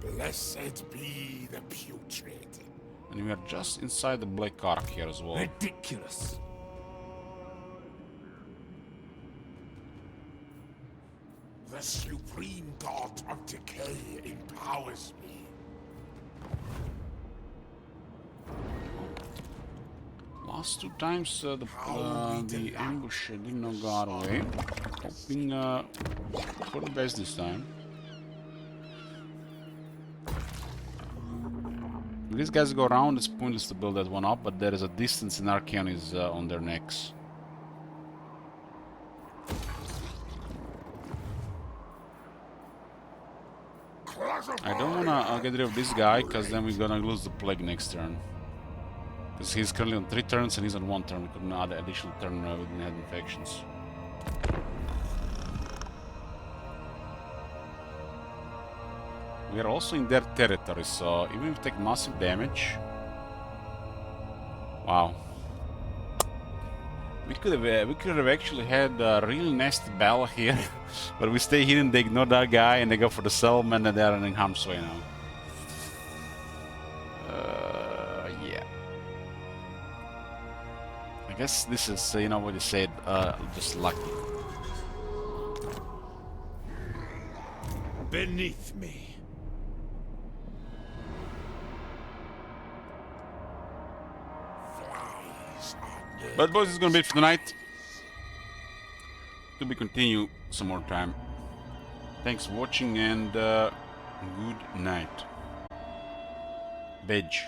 B: Blessed be the putrid.
A: And we are just inside the Black Ark here as well.
E: Ridiculous.
B: The supreme god of decay empowers me.
A: Last 2 times the ambush did not go our way. Hoping for the best this time. If these guys go around, it's pointless to build that one up, but there is a distance and Archeon is on their necks. I don't wanna get rid of this guy, because then we're gonna lose the plague next turn. Because he's currently on 3 turns and he's on 1 turn. We couldn't add an additional turn with the head infections. We are also in their territory, so even if we take massive damage... Wow. We could have actually had a really nasty battle here, but we stay here and they ignore that guy and they go for the settlement and they're in harm's way now. Yeah. I guess this is, you know what you said, just lucky.
D: Beneath me.
A: But boys, this is gonna be it for tonight. To be continued some more time. Thanks for watching and good night. Bedge.